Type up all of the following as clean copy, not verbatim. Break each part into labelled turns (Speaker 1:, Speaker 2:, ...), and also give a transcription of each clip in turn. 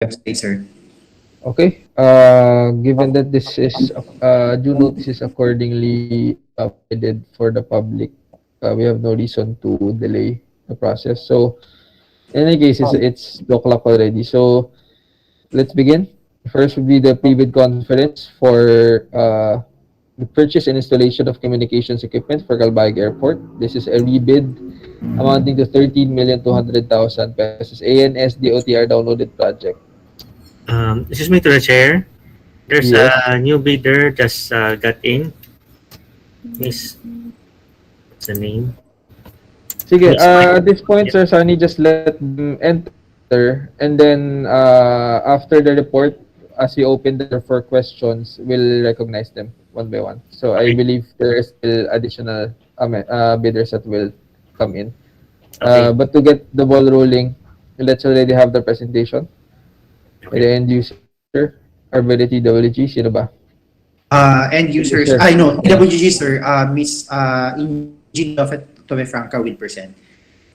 Speaker 1: website, sir.
Speaker 2: Okay. Given that this is due notice is accordingly provided for the public, we have no reason to delay the process. So, in any case, it's 2 o'clock already. So, let's begin. First would be the pre-bid conference for the purchase and installation of communications equipment for Calbayog Airport. This is a rebid amounting to 13,200,000 pesos. ANS DOTR downloaded project.
Speaker 3: Excuse me to the chair. There's
Speaker 2: Yes.
Speaker 3: a new bidder just got in. Miss, what's the name?
Speaker 2: Sige,
Speaker 3: Miss Mike.
Speaker 2: at this point,
Speaker 3: Yeah.
Speaker 2: Sir Sunny, just let them enter. And then, after the report, as we open the floor for questions, we'll recognize them one by one. So I
Speaker 3: Okay.
Speaker 2: believe there is still additional bidders that will come in.
Speaker 3: Okay.
Speaker 2: But to get the ball rolling, let's already have the presentation by the
Speaker 3: Okay.
Speaker 2: end user, Ability WG. Sino ba?
Speaker 1: End
Speaker 2: Sige,
Speaker 1: users,
Speaker 2: sir.
Speaker 1: I know,
Speaker 2: Yeah.
Speaker 1: PWG, sir, Miss Engineer Joffet Franca with percent.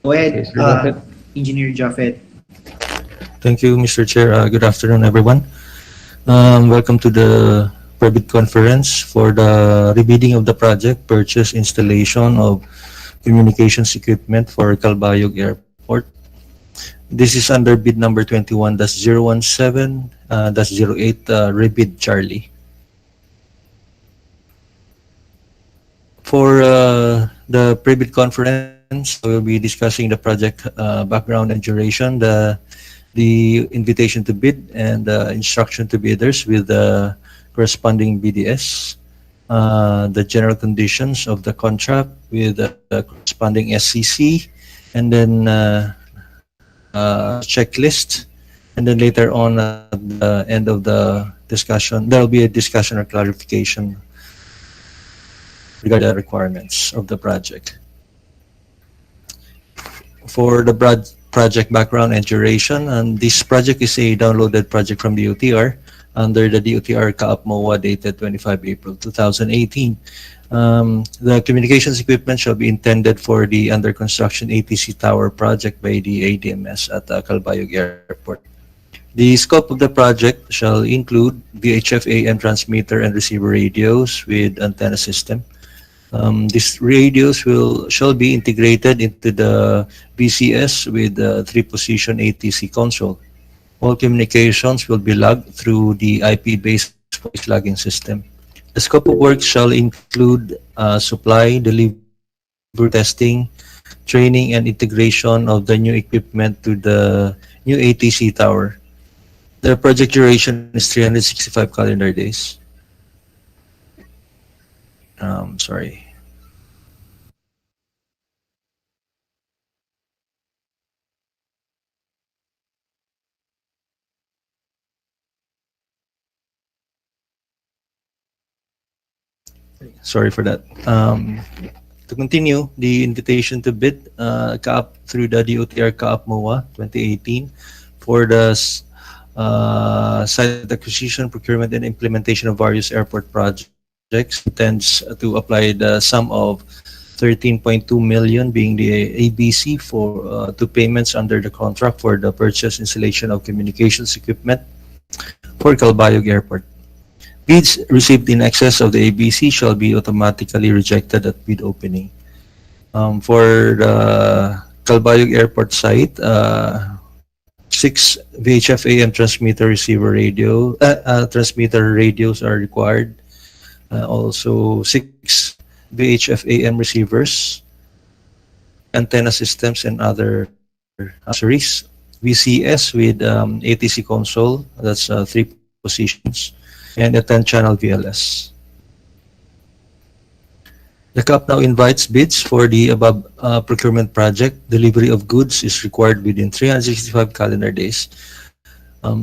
Speaker 1: Go
Speaker 2: Okay,
Speaker 1: ahead,
Speaker 2: Sir Japet.
Speaker 1: Engineer Joffet.
Speaker 4: Thank you, Mr. Chair. Good afternoon, everyone. Welcome to the Perbit Conference for the rebidding of the project purchase installation of communications equipment for Calbayog Airport. This is under bid number 21-017-08 rebid Charlie. For the pre-bid conference, we'll be discussing the project background and duration, the invitation to bid, and instruction to bidders with the corresponding BDS, the general conditions of the contract with the corresponding SCC, and then checklist. And then later on at the end of the discussion, there will be a discussion or clarification regarding the requirements of the project. For the project background and duration, and this project is a downloaded project from the DOTR under the DOTR CAAP MOA dated 25 April 2018. The communications equipment shall be intended for the under construction ATC tower project by the ADMS at Calbayog Airport. The scope of the project shall include VHF AM transmitter and receiver radios with antenna system. These radios shall be integrated into the VCS with a 3-position ATC console. All communications will be logged through the IP-based voice logging system. The scope of work shall include supply, delivery, testing, training, and integration of the new equipment to the new ATC tower. The project duration is 365 calendar days. Sorry. Sorry for that. To continue, the invitation to bid CAAP through the DOTR CAAP MOA 2018 for the site acquisition, procurement, and implementation of various airport projects intends to apply the sum of 13.2 million being the ABC for to payments under the contract for the purchase installation of communications equipment for Calbayog Airport. Bids received in excess of the ABC shall be automatically rejected at bid opening. For the Calbayog Airport site, 6 VHF AM transmitter radios are required. Also 6 VHF AM receivers, antenna systems, and other accessories. VCS with ATC console, that's 3 positions, and a 10-channel VLS. The CAAP now invites bids for the above procurement project. Delivery of goods is required within 365 calendar days.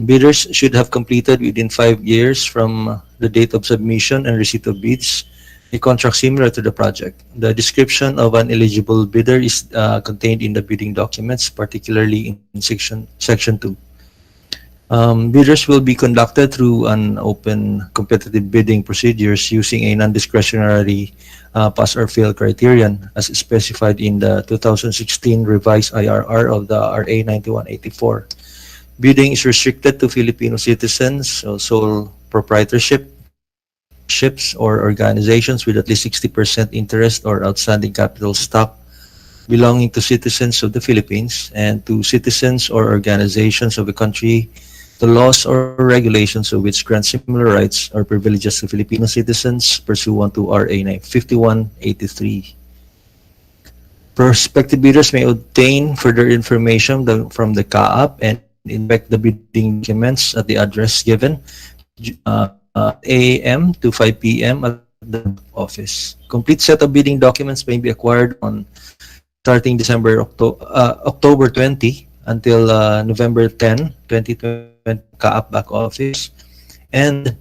Speaker 4: Bidders should have completed within 5 years from the date of submission and receipt of bids a contract similar to the project. The description of an eligible bidder is contained in the bidding documents, particularly in section 2. Bidders will be conducted through an open competitive bidding procedures using a non-discretionary pass or fail criterion as specified in the 2016 revised IRR of the RA 9184. Bidding is restricted to Filipino citizens, so sole proprietorship, ships or organizations with at least 60% interest or outstanding capital stock belonging to citizens of the Philippines, and to citizens or organizations of a country, the laws or regulations of which grant similar rights or privileges to Filipino citizens pursuant to RA 5183. Prospective bidders may obtain further information from the CAAP and inspect the bidding documents at the address given, 8 a.m. to 5 p.m. at the office. Complete set of bidding documents may be acquired on starting October 20 until November 10, 2020, CAAP BAC office, and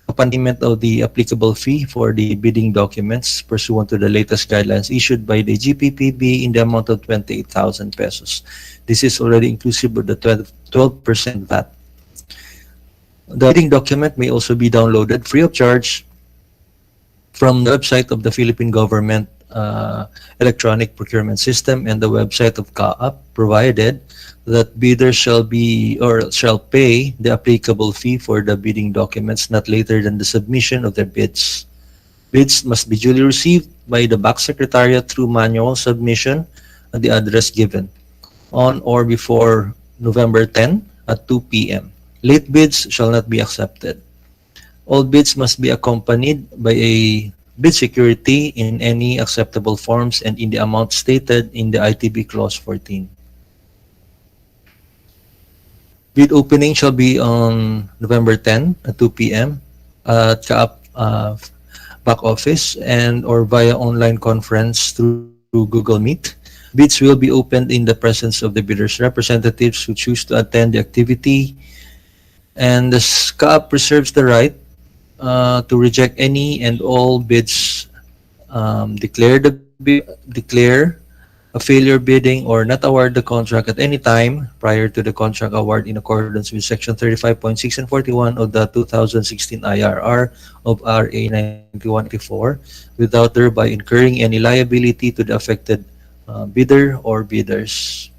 Speaker 4: upon payment of the applicable fee for the bidding documents pursuant to the latest guidelines issued by the GPPB in the amount of 28,000 pesos. This is already inclusive of the 12% VAT. The bidding document may also be downloaded free of charge from the website of the Philippine government electronic procurement system and the website of CAAP, provided that bidders shall pay the applicable fee for the bidding documents not later than the submission of their bids. Bids must be duly received by the BAC Secretariat through manual submission at the address given on or before November 10 at 2 p.m. Late bids shall not be accepted. All bids must be accompanied by a bid security in any acceptable forms and in the amount stated in the ITB Clause 14. Bid opening shall be on November 10 at 2 p.m. at CAAP back office and or via online conference through Google Meet. Bids will be opened in the presence of the bidders' representatives who choose to attend the activity, and the CAAP reserves the right to reject any and all bids, declare a failure bidding, or not award the contract at any time prior to the contract award in accordance with Section 35.6 and 41 of the 2016 IRR of RA 9184 without thereby incurring any liability to the affected bidder or bidders.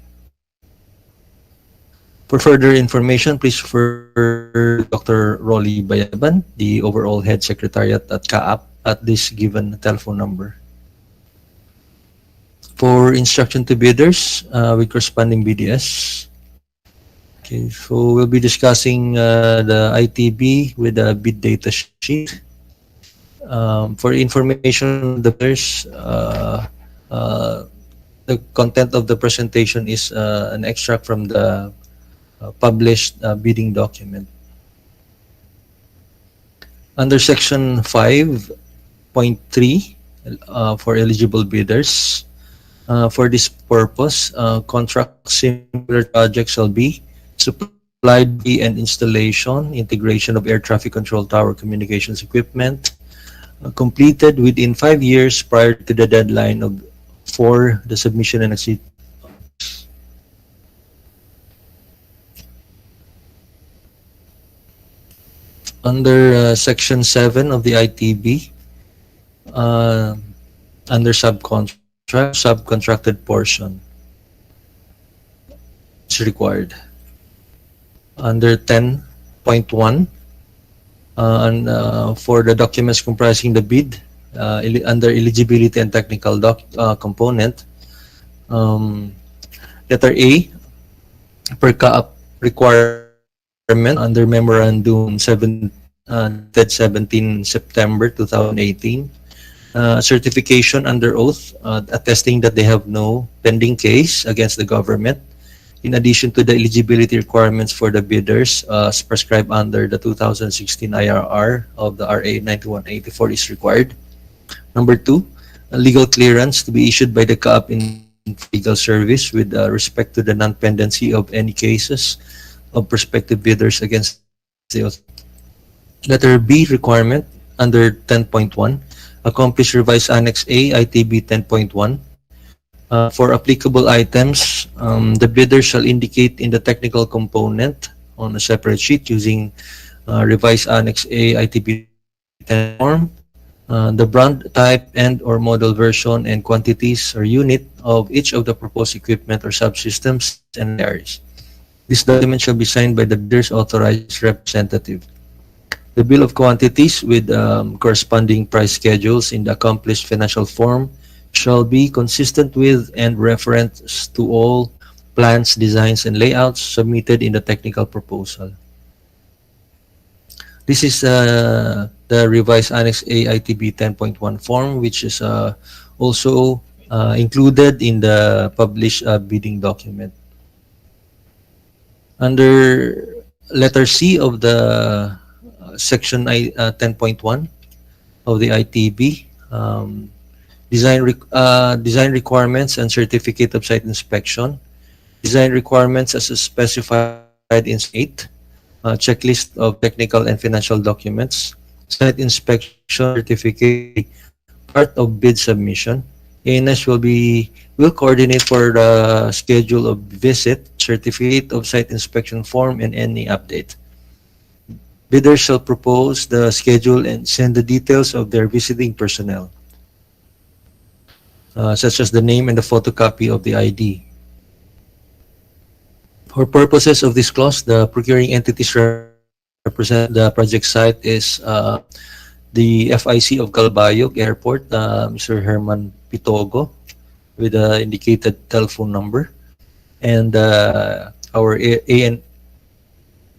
Speaker 4: For further information, please refer to Dr. Rolly Bayaban, the overall head secretariat at CAAP, at this given telephone number. For instruction to bidders with corresponding BDS. Okay, so we'll be discussing the ITB with the bid data sheet. For information, the bidders, the content of the presentation is an extract from the published bidding document. Under Section 5.3 for eligible bidders, for this purpose, contract similar projects shall be supplied and installation, integration of air traffic control tower communications equipment, completed within 5 years prior to the deadline for the submission and exit. Under Section 7 of the ITB, under subcontracted portion, it's required. Under 10.1, and for the documents comprising the bid, under eligibility and technical component, letter A, per CAAP requirement under Memorandum 17 September 2018, certification under oath attesting that they have no pending case against the government, in addition to the eligibility requirements for the bidders as prescribed under the 2016 IRR of the RA 9184 is required. Number 2, a legal clearance to be issued by the CAAP in legal service with respect to the non-pendency of any cases of prospective bidders against the oath. Letter B requirement under 10.1, accomplish revised Annex A ITB 10.1. For applicable items, the bidder shall indicate in the technical component on a separate sheet using revised Annex A ITB 10 form, the brand, type, and or model version and quantities or unit of each of the proposed equipment or subsystems and areas. This document shall be signed by the bidder's authorized representative. The bill of quantities with corresponding price schedules in the accomplished financial form shall be consistent with and reference to all plans, designs, and layouts submitted in the technical proposal. This is the revised Annex A ITB 10.1 form, which is also included in the published bidding document. Under letter C of the section 10.1 of the ITB, design requirements and certificate of site inspection. Design requirements as specified in 8. Checklist of technical and financial documents. Site inspection certificate, part of bid submission. ANS will coordinate for the schedule of visit, certificate of site inspection form, and any update. Bidders shall propose the schedule and send the details of their visiting personnel, such as the name and the photocopy of the ID. For purposes of this clause, the procuring entities represent the project site is the FIC of Calbayog Airport, Mr. Herman Pitogo, with the indicated telephone number, and our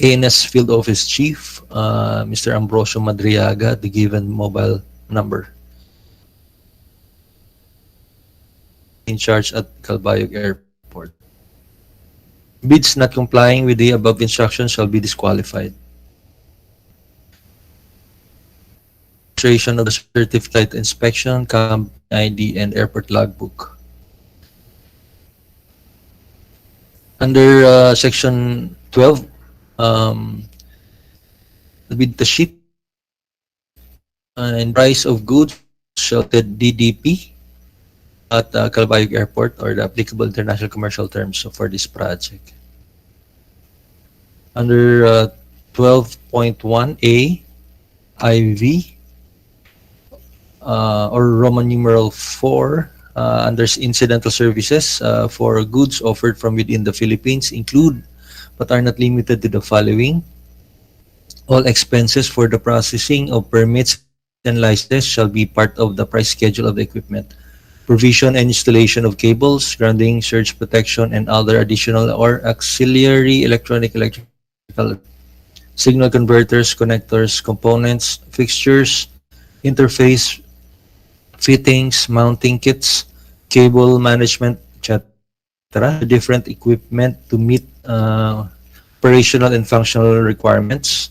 Speaker 4: ANS Field Office Chief, Mr. Ambrosio Madriaga, the given mobile number. In charge at Calbayog Airport. Bids not complying with the above instructions shall be disqualified. Registration of the certificate inspection, company ID, and airport logbook. Under section 12, the bid sheet and price of goods shall be DDP at Calbayog Airport, or the applicable international commercial terms for this project. Under 12.1A IV or Roman numeral 4, under incidental services for goods offered from within the Philippines include but are not limited to the following. All expenses for the processing of permits and licenses shall be part of the price schedule of the equipment. Provision and installation of cables, grounding, surge protection, and other additional or auxiliary electrical signal converters, connectors, components, fixtures, interface, fittings, mounting kits, cable management, etc. Different equipment to meet operational and functional requirements.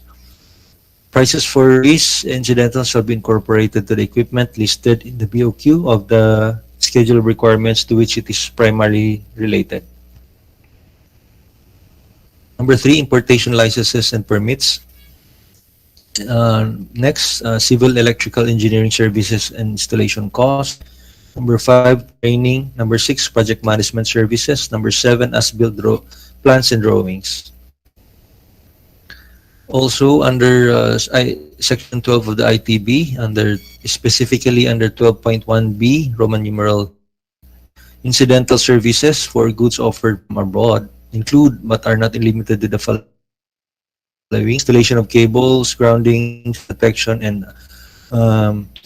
Speaker 4: Prices for these incidentals shall be incorporated to the equipment listed in the BOQ of the schedule of requirements to which it is primarily related. Number 3, importation licenses and permits. Next, civil electrical engineering services and installation cost. Number 5, training. Number 6, project management services. Number 7, as-built plans and drawings. Also, under section 12 of the ITB, specifically under 12.1B, Roman numeral, incidental services for goods offered from abroad include but are not limited to the following: installation of cables, grounding, protection, and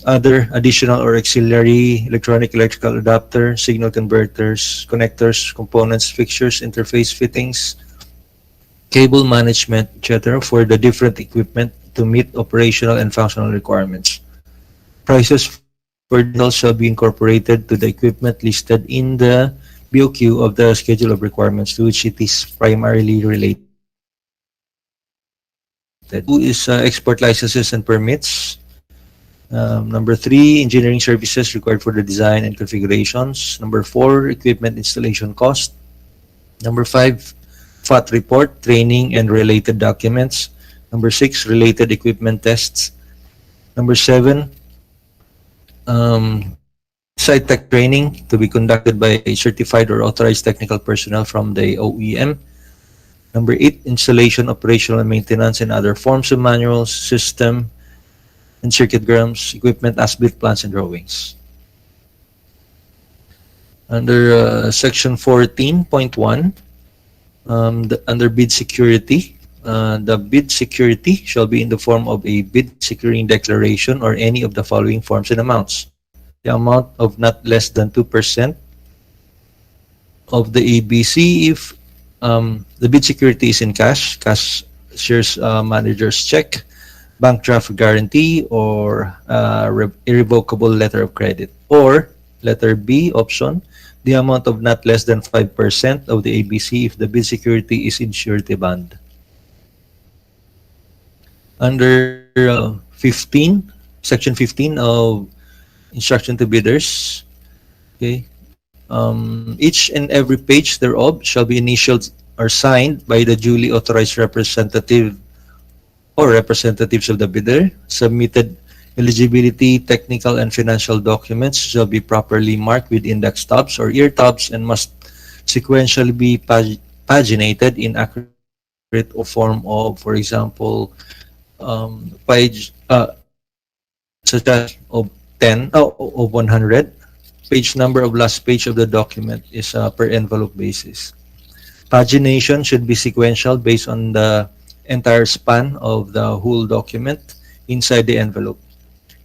Speaker 4: other additional or auxiliary electrical adapter, signal converters, connectors, components, fixtures, interface fittings, cable management, etc. for the different equipment to meet operational and functional requirements. Prices for those shall be incorporated to the equipment listed in the BOQ of the schedule of requirements to which it is primarily related. 2 is export licenses and permits. Number 3, engineering services required for the design and configurations. Number 4, equipment installation cost. Number 5, FAT report, training and related documents. Number 6, related equipment tests. Number 7, site tech training to be conducted by a certified or authorized technical personnel from the OEM. Number 8, installation, operational, and maintenance and other forms of manuals, system, and circuit diagrams, equipment, as-built plans, and drawings. Under section 14.1, Under bid security, the bid security shall be in the form of a bid securing declaration or any of the following forms and amounts. The amount of not less than 2% of the ABC if the bid security is in cash, cashier's manager's check, bank draft guarantee, or irrevocable letter of credit. Or letter B option, the amount of not less than 5% of the ABC if the bid security is in surety bond. Under 15, section 15 of instruction to bidders, okay, each and every page thereof shall be initialed or signed by the duly authorized representative or representatives of the bidder. Submitted eligibility, technical, and financial documents shall be properly marked with index tabs or ear tabs and must sequentially be paginated in accurate or form of, for example, page such as of 10 of 100. Page number of last page of the document is per envelope basis. Pagination should be sequential based on the entire span of the whole document inside the envelope.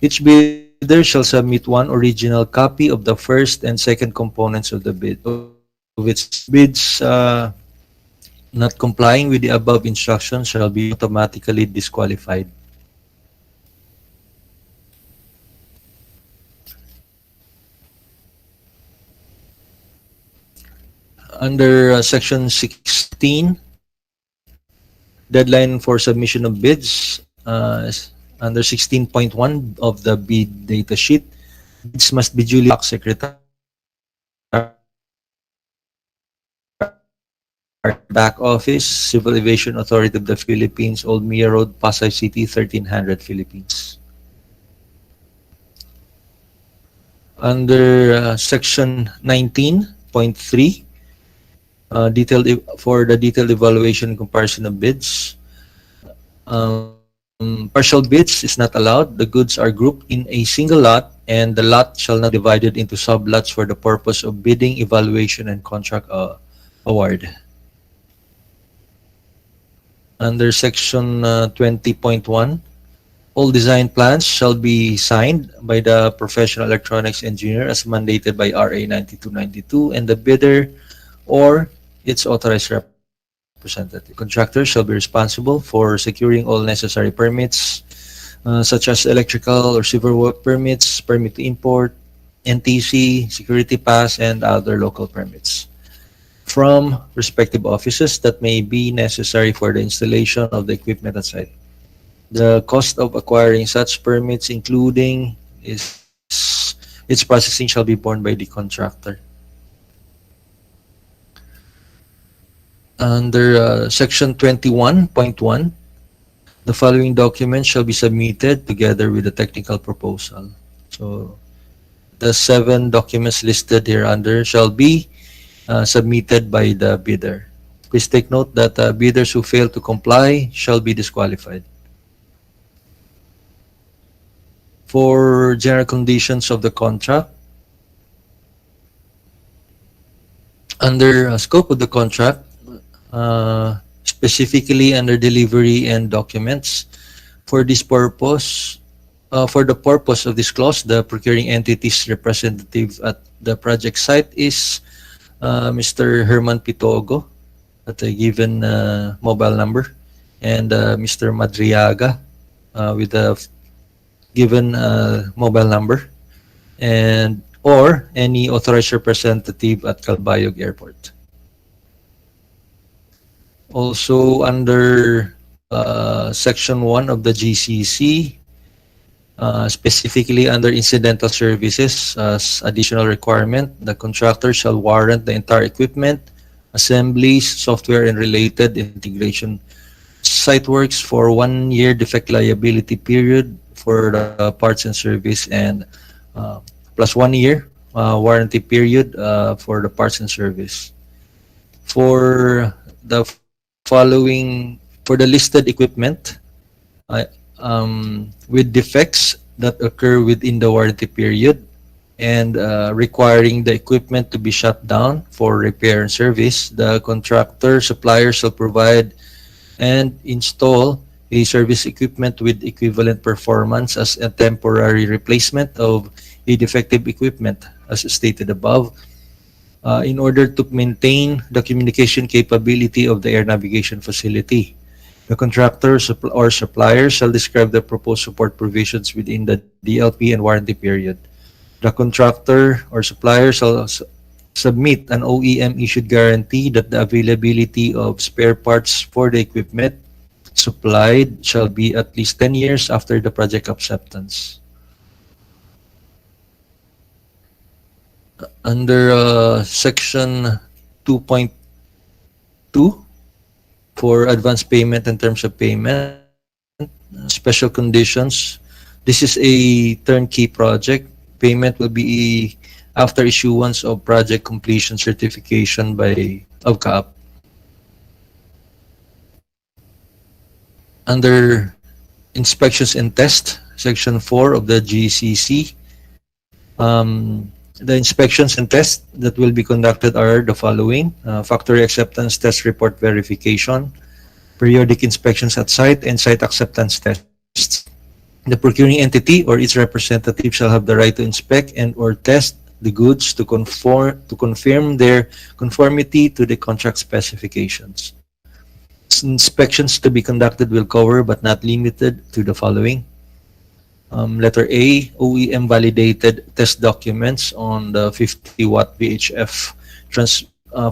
Speaker 4: Each bidder shall submit one original copy of the first and second components of the bid. Of its bids not complying with the above instructions shall be automatically disqualified. Under section 16, deadline for submission of bids, under 16.1 of the bid data sheet, bids must be duly secretary back office, Civil Aviation Authority of the Philippines, Old Mia Road, Pasay City, 1300 Philippines. Under section 19.3, for the detailed evaluation and comparison of bids, partial bids is not allowed. The goods are grouped in a single lot, and the lot shall not be divided into sublots for the purpose of bidding, evaluation, and contract award. Under section 20.1, all design plans shall be signed by the professional electronics engineer as mandated by RA 9292 and the bidder or its authorized representative. Contractor shall be responsible for securing all necessary permits, such as electrical or civil work permits, permit to import, NTC, security pass, and other local permits from respective offices that may be necessary for the installation of the equipment at site. The cost of acquiring such permits, including its processing, shall be borne by the contractor. Under section 21.1, the following documents shall be submitted together with the technical proposal. So the 7 documents listed here under shall be submitted by the bidder. Please take note that bidders who fail to comply shall be disqualified. For general conditions of the contract, under scope of the contract, specifically under delivery and documents, for this purpose, for the purpose of this clause, the procuring entity's representative at the project site is Mr. Herman Pitogo at a given mobile number, and Mr. Madriaga with a given mobile number, and or any authorized representative at Calbayog Airport. Also under section 1 of the GCC, specifically under incidental services as additional requirement, the contractor shall warrant the entire equipment, assemblies, software, and related integration site works for 1 year defect liability period for the parts and service, and plus 1 year warranty period for the parts and service. For the following, for the listed equipment with defects that occur within the warranty period, and requiring the equipment to be shut down for repair and service, the contractor supplier shall provide and install a service equipment with equivalent performance as a temporary replacement of a defective equipment, as stated above, in order to maintain the communication capability of the air navigation facility. The contractor or supplier shall describe the proposed support provisions within the DLP and warranty period. The contractor or supplier shall submit an OEM-issued guarantee that the availability of spare parts for the equipment supplied shall be at least 10 years after the project acceptance. Under Section 2.2, for advance payment and terms of payment, special conditions. This is a turnkey project. Payment will be after issuance of project completion certification of CAAP. Under inspections and test, Section 4 of the GCC, the inspections and tests that will be conducted are the following: factory acceptance test report verification, periodic inspections at site, and site acceptance tests. The procuring entity or its representative shall have the right to inspect and/or test the goods to confirm their conformity to the contract specifications. Inspections to be conducted will cover but not limited to the following. Letter A, OEM validated test documents on the 50-watt VHF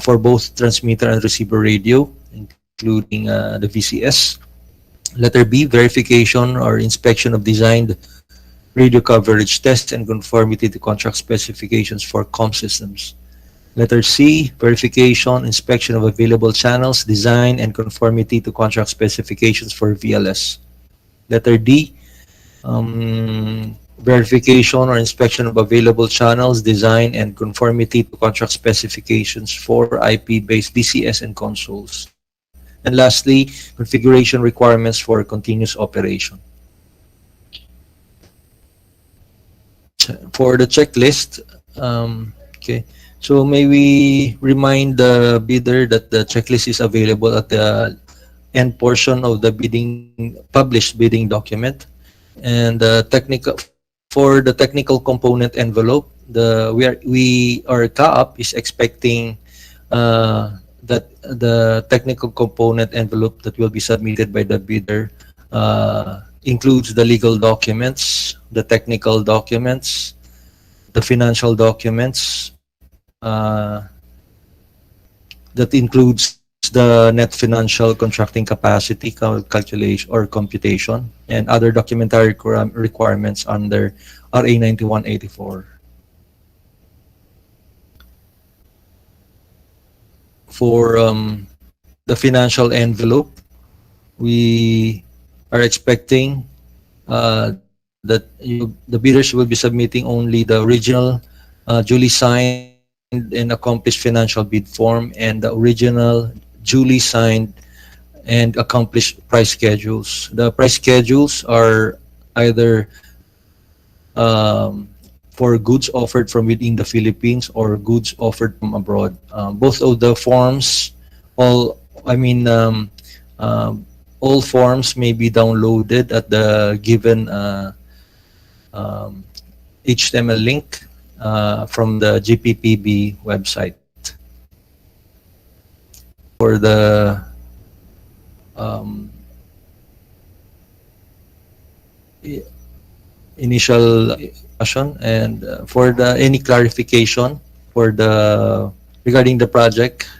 Speaker 4: for both transmitter and receiver radio, including the VCS. Letter B, verification or inspection of designed radio coverage tests and conformity to contract specifications for COM systems. Letter C, verification, inspection of available channels, design, and conformity to contract specifications for VLS. Letter D, verification or inspection of available channels, design, and conformity to contract specifications for IP-based DCS and consoles. And lastly, configuration requirements for continuous operation. For the checklist, okay. So may we remind the bidder that the checklist is available at the end portion of the published bidding document. And for the technical component envelope, our CAAP is expecting that the technical component envelope that will be submitted by the bidder includes the legal documents, the technical documents, the financial documents, that includes the net financial contracting capacity calculation or computation, and other documentary requirements under RA 9184. For the financial envelope, we are expecting that the bidders will be submitting only the original duly signed and accomplished financial bid form and the original duly signed and accomplished price schedules. The price schedules are either for goods offered from within the Philippines or goods offered from abroad. Both of the forms, all forms may be downloaded at the given HTML link from the GPPB website. For the initial discussion and for the any clarification for the regarding the project.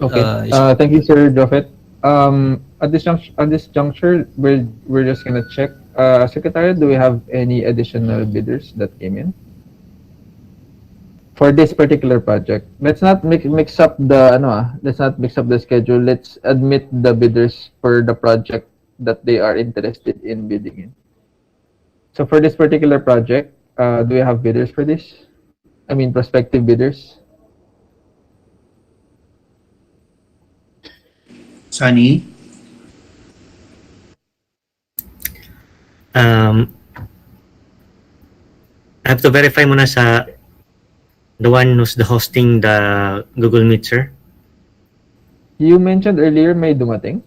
Speaker 2: Okay. Thank you, Sir Joffet. At this juncture, we're just gonna check. Secretary, do we have any additional bidders that came in for this particular project? Let's not mix up the let's not mix up the schedule. Let's admit the bidders for the project that they are interested in bidding in. So for this particular project, do we have bidders for this? I mean, prospective bidders.
Speaker 1: Sunny?
Speaker 3: I have to verify muna sa the one who's the hosting the Google Meet, sir.
Speaker 2: You mentioned earlier may dumating.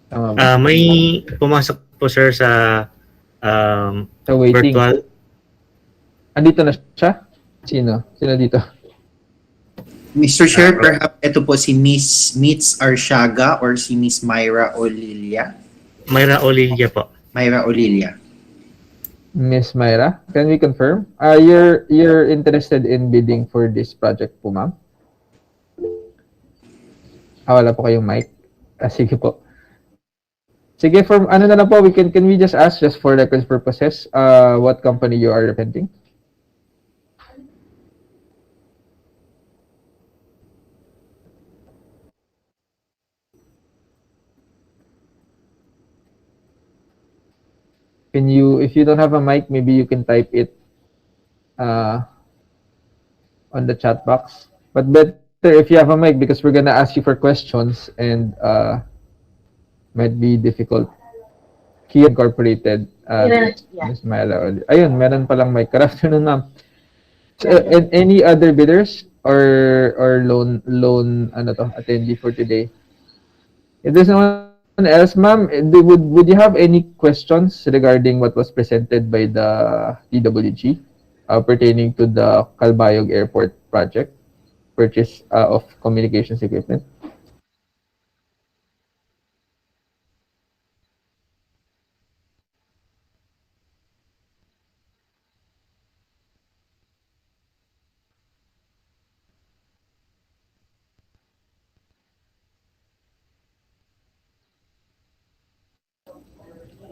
Speaker 2: Tama ba?
Speaker 3: May pumasok po, sir, sa
Speaker 2: Sa waiting.
Speaker 3: virtual.
Speaker 2: Andito na siya? Sino? Sino dito?
Speaker 1: Mr. Chair, perhaps ito po si Miss Mitz Arshaga or si Miss Myra Olilia.
Speaker 3: Myra Olilia po.
Speaker 1: Myra Olilia.
Speaker 2: Miss Myra, can we confirm? You're interested in bidding for this project po, ma'am? Wala po kayong mic. Sige po. Sige, from ano na lang po, can we just ask, just for records purposes, what company you are representing? Can you, if you don't have a mic, maybe you can type it on the chat box. But better if you have a mic, because we're gonna ask you for questions and might be difficult. Key Incorporated. Ms. Myla. Ayun, meron palang mic. Good afternoon, ma'am. So, and any other bidders or loan attendee for today? If there's no one else, ma'am, would you have any questions regarding what was presented by the DWG pertaining to the Calbayog Airport project, purchase of communications equipment?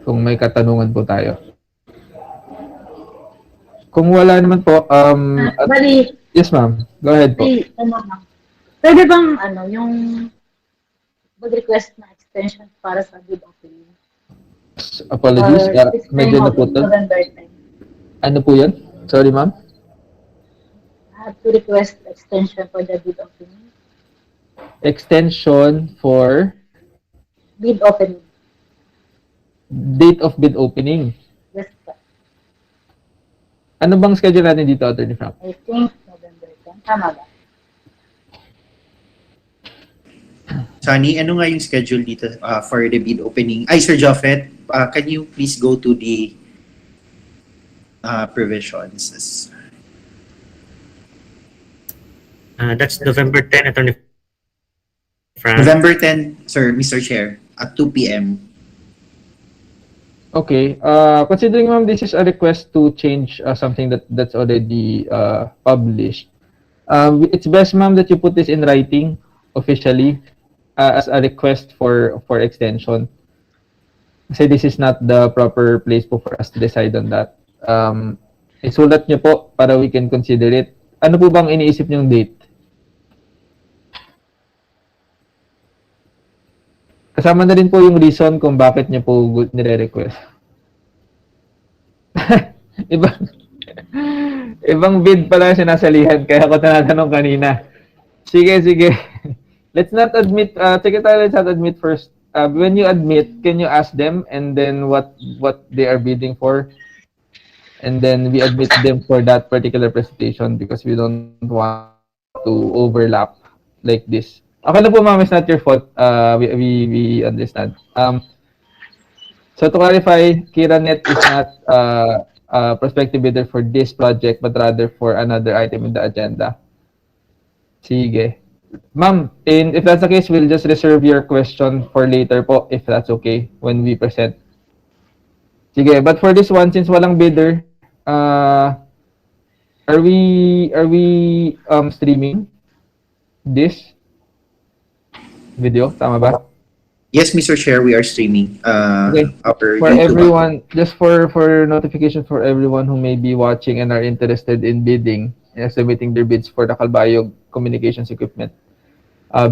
Speaker 2: Kung may katanungan po tayo. Kung wala naman po,
Speaker 5: Bali,
Speaker 2: yes ma'am, go ahead po.
Speaker 5: pwede bang yung mag-request na extension para sa bid opening?
Speaker 2: Apologies,
Speaker 5: Or
Speaker 2: medyo
Speaker 5: extend
Speaker 2: naputol.
Speaker 5: November 10.
Speaker 2: Ano po yun? Sorry ma'am.
Speaker 5: I have to request extension for the bid opening.
Speaker 2: Extension for
Speaker 5: Bid opening.
Speaker 2: date of bid opening.
Speaker 5: Yes, sir.
Speaker 2: Ano bang schedule natin dito, Attorney Frank?
Speaker 5: I think November 10. Tama ba?
Speaker 1: Sunny, ano nga yung schedule dito for the bid opening? Ay, Sir Joffet, can you please go to the provisions?
Speaker 3: That's November 10, Attorney Frank.
Speaker 1: November 10, sir, Mr. Chair, at 2 p.m.
Speaker 2: Okay. Considering ma'am, this is a request to change something that's already published. It's best ma'am that you put this in writing officially as a request for extension. Kasi this is not the proper place po for us to decide on that. Isulat niyo po para we can consider it. Ano po bang iniisip niyong date? Kasama na rin po yung reason kung bakit niyo po nire-request. Ibang bid pala sinasalihan, kaya ako tinatanong kanina. Sige. Let's not admit, let's not admit first. When you admit, can you ask them and then what they are bidding for? And then we admit them for that particular presentation because we don't want to overlap like this. Okay na po ma'am, it's not your fault. We understand. So to clarify, KiraNet is not a prospective bidder for this project but rather for another item in the agenda. Sige. Ma'am, if that's the case, we'll just reserve your question for later po if that's okay when we present. Sige, but for this one, since walang bidder, are we streaming this video? Tama ba?
Speaker 1: Yes, Mr. Chair, we are streaming
Speaker 2: Okay.
Speaker 1: our
Speaker 2: For
Speaker 1: YouTube.
Speaker 2: everyone, just for notification for everyone who may be watching and are interested in bidding and submitting their bids for the Calbayog communications equipment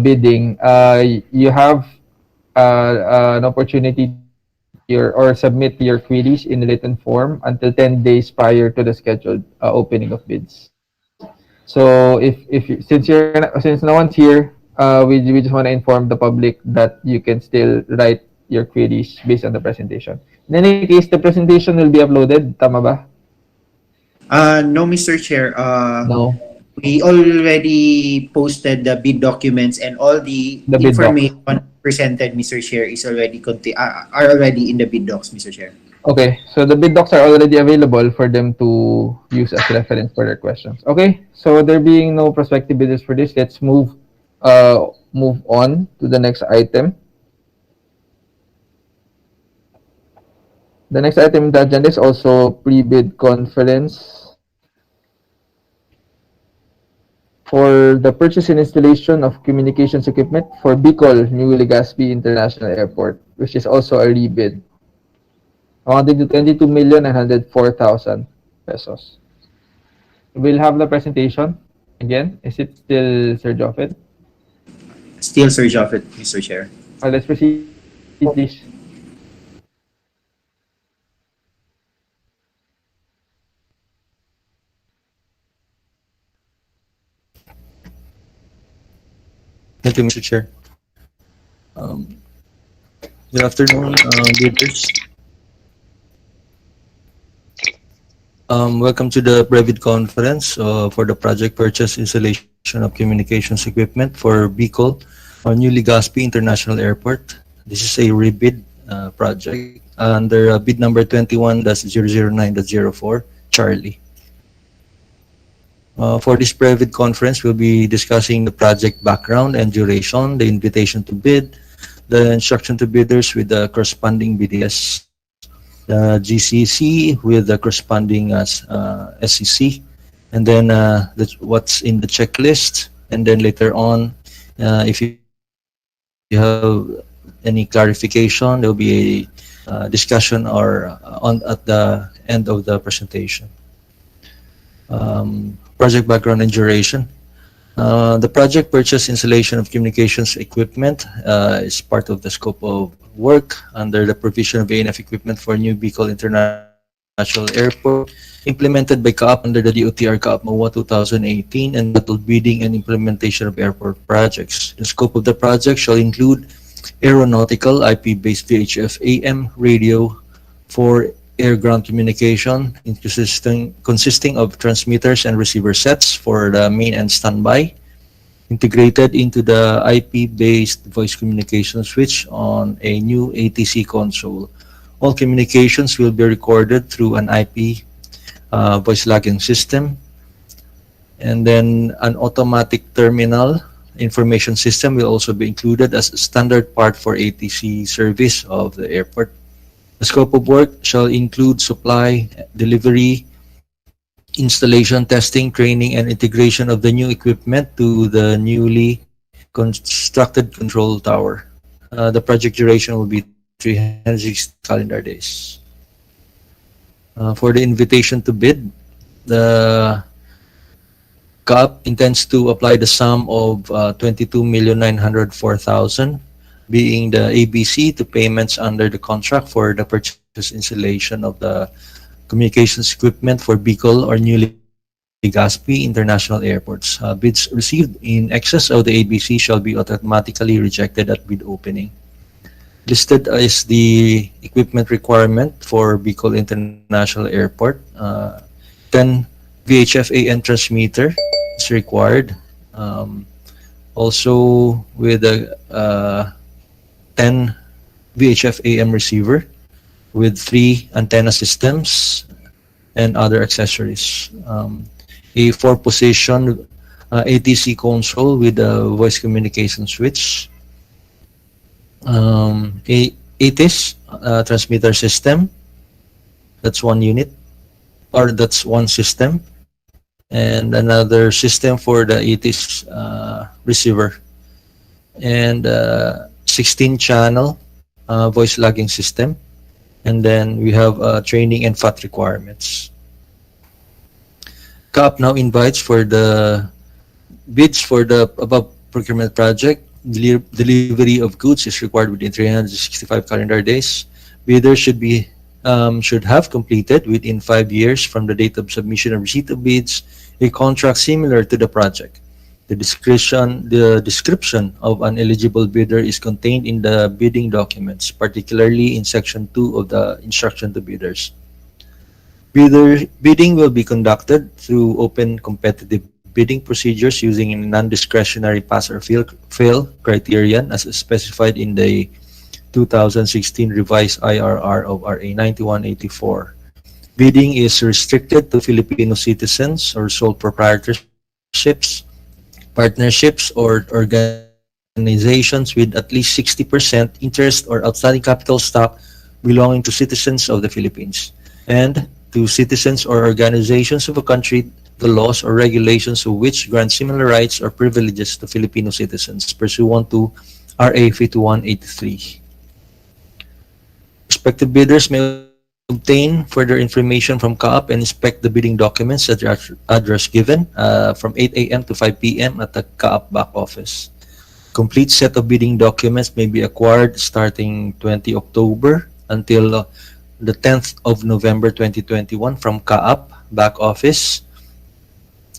Speaker 2: bidding, you have an opportunity or submit your queries in written form until 10 days prior to the scheduled opening of bids. So since no one's here, we just want to inform the public that you can still write your queries based on the presentation. In any case, the presentation will be uploaded. Tama ba?
Speaker 1: No, Mr. Chair.
Speaker 2: No,
Speaker 1: We already posted the bid documents and all the
Speaker 2: the bid docs.
Speaker 1: information presented, Mr. Chair, is already are already in the bid docs, Mr. Chair.
Speaker 2: Okay, so the bid docs are already available for them to use as reference for their questions. Okay, so there being no prospective bidders for this, let's move on to the next item. The next item in the agenda is also pre-bid conference for the purchase and installation of communications equipment for Bicol New Legazpi International Airport, which is also a rebid, amounting to 22,904,000 pesos. We'll have the presentation again. Is it still Sir Joffet?
Speaker 1: Still, Sir Joffet, Mr. Chair.
Speaker 2: Let's proceed, please.
Speaker 4: Thank you, Mr. Chair. Um, Good afternoon, bidders. Welcome to the Brevid Conference for the project purchase installation of communications equipment for Bicol or New Legazpi International Airport. This is a rebid project under bid number 21-009-04, Charlie. For this Brevid Conference, we'll be discussing the project background and duration, the invitation to bid, the instruction to bidders with the corresponding BDS, the GCC with the corresponding SEC, and then what's in the checklist. And then later on, if you have any clarification, there will be a discussion or at the end of the presentation. Project background and duration. The project purchase installation of communications equipment is part of the scope of work under the provision of ANF equipment for New Bicol International Airport, implemented by CAAP under the DOTR CAAP MOA 2018 and entitled Bidding and Implementation of Airport Projects. The scope of the project shall include aeronautical IP-based VHF AM radio for air-ground communication, consisting of transmitters and receiver sets for the main and standby, integrated into the IP-based voice communication switch on a new ATC console. All communications will be recorded through an IP voice logging system, and then an automatic terminal information system will also be included as a standard part for ATC service of the airport. The scope of work shall include supply, delivery, installation, testing, training, and integration of the new equipment to the newly constructed control tower. The project duration will be 360 calendar days. For the invitation to bid, the CAAP intends to apply the sum of 22,904,000 being the ABC to payments under the contract for the purchase installation of the communications equipment for Bicol or New Legazpi International Airports. Bids received in excess of the ABC shall be automatically rejected at bid opening. Listed is the equipment requirement for Bicol International Airport. 10 VHF AM transmitter is required. Also with a 10 VHF AM receiver with 3 antenna systems and other accessories. A 4-position ATC console with a voice communication switch. A ATIS transmitter system. That's one unit, or that's one system. And another system for the ATIS receiver. And 16-channel voice logging system, and then we have training and FAT requirements. CAAP now invites for the bids for the above procurement project. Delivery of goods is required within 365 calendar days. Bidders should have completed within 5 years from the date of submission and receipt of bids a contract similar to the project. The description of an eligible bidder is contained in the bidding documents, particularly in Section 2 of the Instruction to Bidders. Bidding will be conducted through open competitive bidding procedures using a non-discretionary pass or fail criterion as specified in the 2016 revised IRR of RA 9184. Bidding is restricted to Filipino citizens or sole proprietorships, partnerships, or organizations with at least 60% interest or outstanding capital stock belonging to citizens of the Philippines, and to citizens or organizations of a country the laws or regulations of which grant similar rights or privileges to Filipino citizens pursuant to RA 5183. Prospective bidders may obtain further information from CAAP and inspect the bidding documents at the address given from 8 a.m. to 5 p.m. at the CAAP BAC office. Complete set of bidding documents may be acquired starting 20 October until the 10th of November 2021 from CAAP BAC office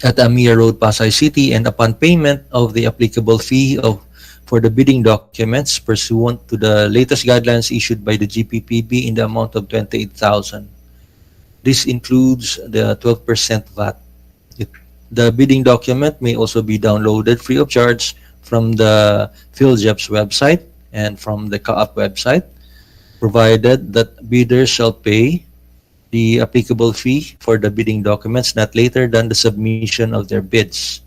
Speaker 4: at Amia Road, Pasay City, and upon payment of the applicable fee for the bidding documents pursuant to the latest guidelines issued by the GPPB in the amount of 28,000. This includes the 12% VAT. The bidding document may also be downloaded free of charge from the PhilJEP's website and from the CAAP website, provided that bidders shall pay the applicable fee for the bidding documents not later than the submission of their bids.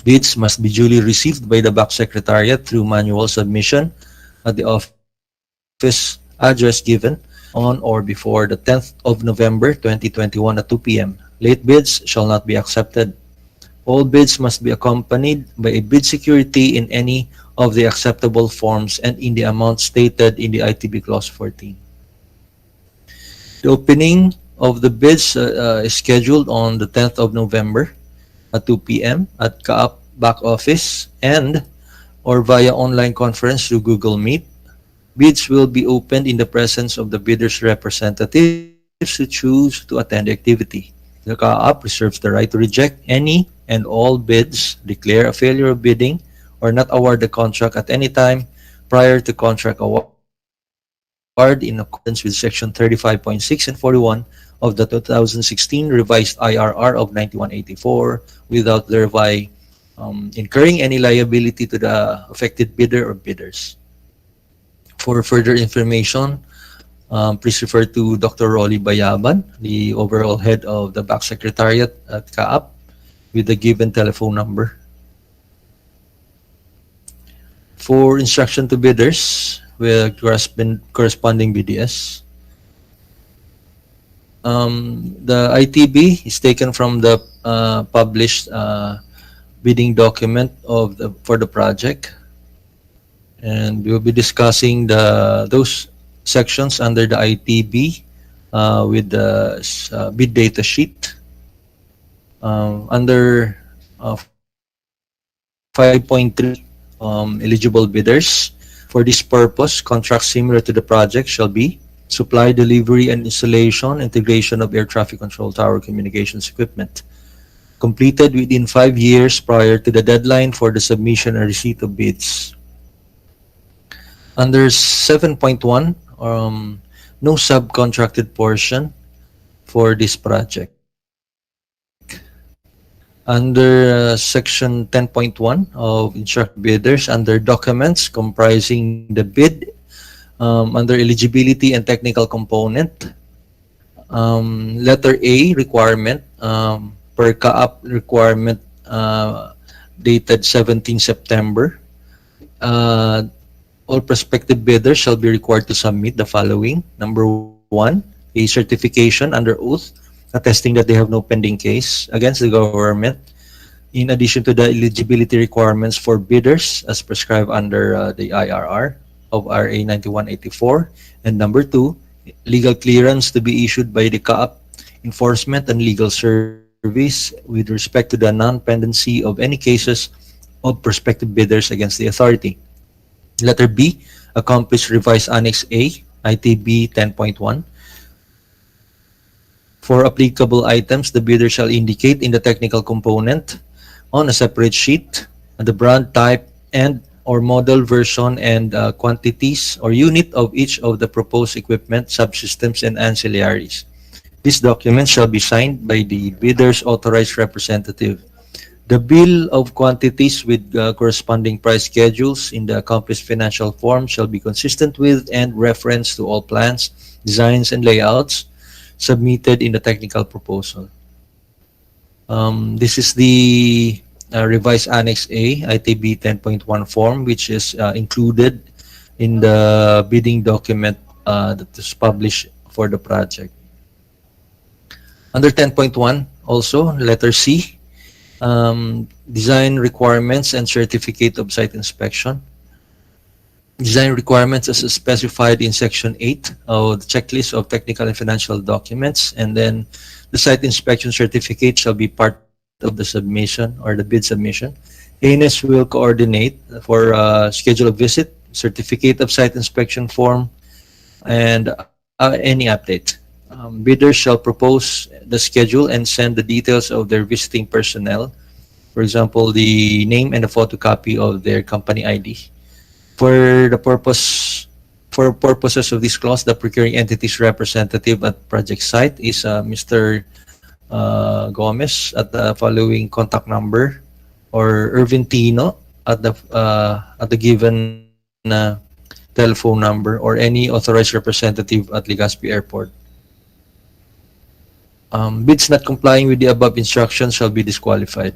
Speaker 4: Bids must be duly received by the BAC Secretariat through manual submission at the office address given on or before the 10th of November 2021 at 2 p.m. Late bids shall not be accepted. All bids must be accompanied by a bid security in any of the acceptable forms and in the amount stated in the ITB Clause 14. The opening of the bids is scheduled on the 10th of November at 2 p.m. at CAAP BAC office and or via online conference through Google Meet. Bids will be opened in the presence of the bidder's representatives who choose to attend the activity. The CAAP reserves the right to reject any and all bids, declare a failure of bidding, or not award the contract at any time prior to contract award in accordance with Section 35.6 and 41 of the 2016 revised IRR of 9184 without thereby incurring any liability to the affected bidder or bidders. For further information, please refer to Dr. Rolly Bayaban, the overall head of the BAC Secretariat at CAAP, with the given telephone number. For instruction to bidders with corresponding BDS, the ITB is taken from the published bidding document for the project, and we'll be discussing those sections under the ITB with the bid data sheet. Under 5.3, eligible bidders. For this purpose, contracts similar to the project shall be supply, delivery, and installation, integration of air traffic control tower communications equipment, completed within 5 years prior to the deadline for the submission and receipt of bids. Under 7.1, no subcontracted portion for this project. Under Section 10.1 of instruct bidders, under documents comprising the bid, under eligibility and technical component, letter A requirement, per CAAP requirement dated 17 September, all prospective bidders shall be required to submit the following. Number 1, a certification under oath attesting that they have no pending case against the government, in addition to the eligibility requirements for bidders as prescribed under the IRR of RA 9184. And number 2, legal clearance to be issued by the CAAP Enforcement and Legal Service with respect to the non-pendency of any cases of prospective bidders against the authority. Letter B, accomplished revised Annex A, ITB 10.1. For applicable items, the bidder shall indicate in the technical component on a separate sheet the brand, type, and or model, version, and quantities or unit of each of the proposed equipment, subsystems, and ancillaries. These documents shall be signed by the bidder's authorized representative. The bill of quantities with corresponding price schedules in the accomplished financial form shall be consistent with and reference to all plans, designs, and layouts submitted in the technical proposal. This is the revised Annex A, ITB 10.1 form, which is included in the bidding document that is published for the project. Under 10.1, also, letter C, design requirements and certificate of site inspection. Design requirements as specified in Section 8 of the checklist of technical and financial documents, and then the site inspection certificate shall be part of the submission or the bid submission. ANS will coordinate for schedule of visit, certificate of site inspection form, and any update. Bidders shall propose the schedule and send the details of their visiting personnel, for example, the name and a photocopy of their company ID. For purposes of this clause, the procuring entity's representative at project site is Mr. Gomez at the following contact number, or Irvin Tino at the given telephone number, or any authorized representative at Legazpi Airport. Bids not complying with the above instructions shall be disqualified.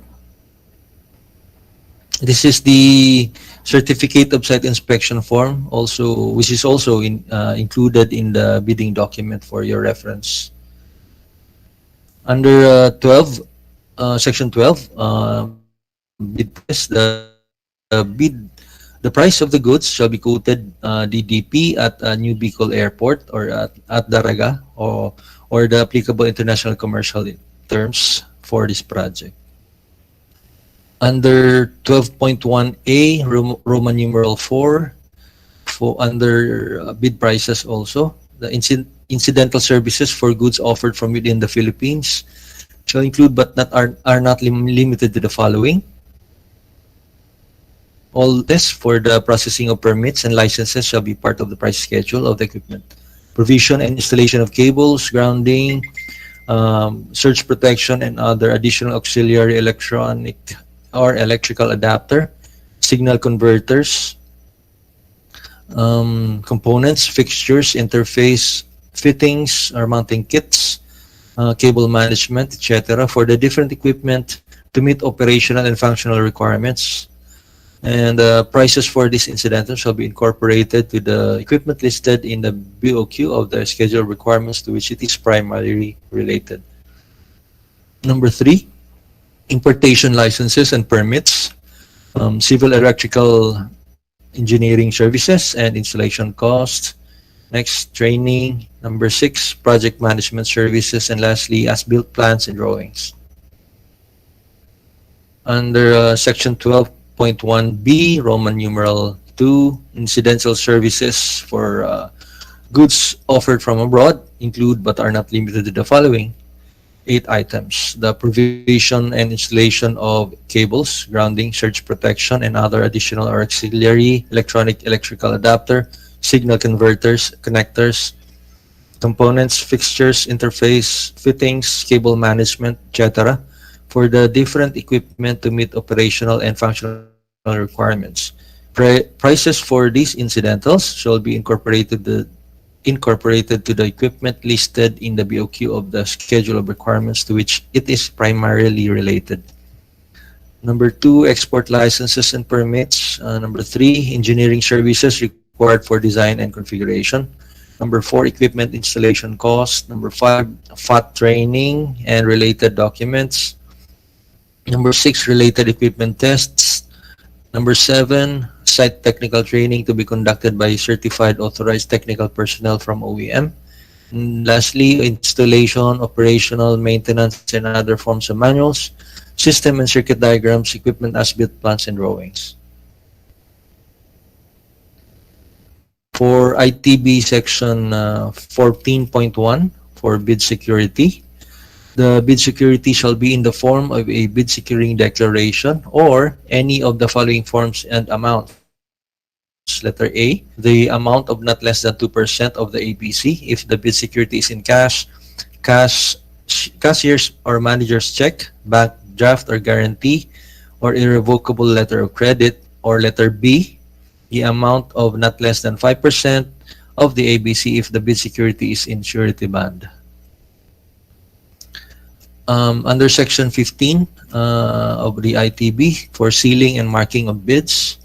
Speaker 4: This is the certificate of site inspection form, which is also included in the bidding document for your reference. Under Section 12, bid price, the price of the goods shall be quoted DDP at New Bicol Airport or at Daraga or the applicable international commercial terms for this project. Under 12.1A, Roman numeral 4, under bid prices also, the incidental services for goods offered from within the Philippines shall include but are not limited to the following. All this for the processing of permits and licenses shall be part of the price schedule of the equipment. Provision and installation of cables, grounding, surge protection, and other additional auxiliary electronic or electrical adapter, signal converters, components, fixtures, interface, fittings or mounting kits, cable management, etc. for the different equipment to meet operational and functional requirements. And prices for this incidental shall be incorporated to the equipment listed in the BOQ of the schedule requirements to which it is primarily related. Number 3, importation licenses and permits, civil electrical engineering services and installation costs. Next, training. Number 6, project management services, and lastly, as-built plans and drawings. Under Section 12.1B, Roman numeral 2, incidental services for goods offered from abroad include but are not limited to the following 8 items: the provision and installation of cables, grounding, surge protection, and other additional or auxiliary electrical adapter, signal converters, connectors, components, fixtures, interface, fittings, cable management, etc. for the different equipment to meet operational and functional requirements. Prices for these incidentals shall be incorporated to the equipment listed in the BOQ of the schedule of requirements to which it is primarily related. Number 2, export licenses and permits. Number 3, engineering services required for design and configuration. Number 4, equipment installation cost. Number 5, FAT training and related documents. Number 6, related equipment tests. Number 7, site technical training to be conducted by certified authorized technical personnel from OEM. And lastly, installation, operational, maintenance, and other forms of manuals, system and circuit diagrams, equipment as-built plans, and drawings. For ITB Section 14.1, for bid security, the bid security shall be in the form of a bid securing declaration or any of the following forms and amounts. Letter A, the amount of not less than 2% of the ABC if the bid security is in cash, cashier's or manager's check, bank draft or guarantee, or irrevocable letter of credit, or letter B, the amount of not less than 5% of the ABC if the bid security is in surety bond. Under Section 15 of the ITB, for sealing and marking of bids,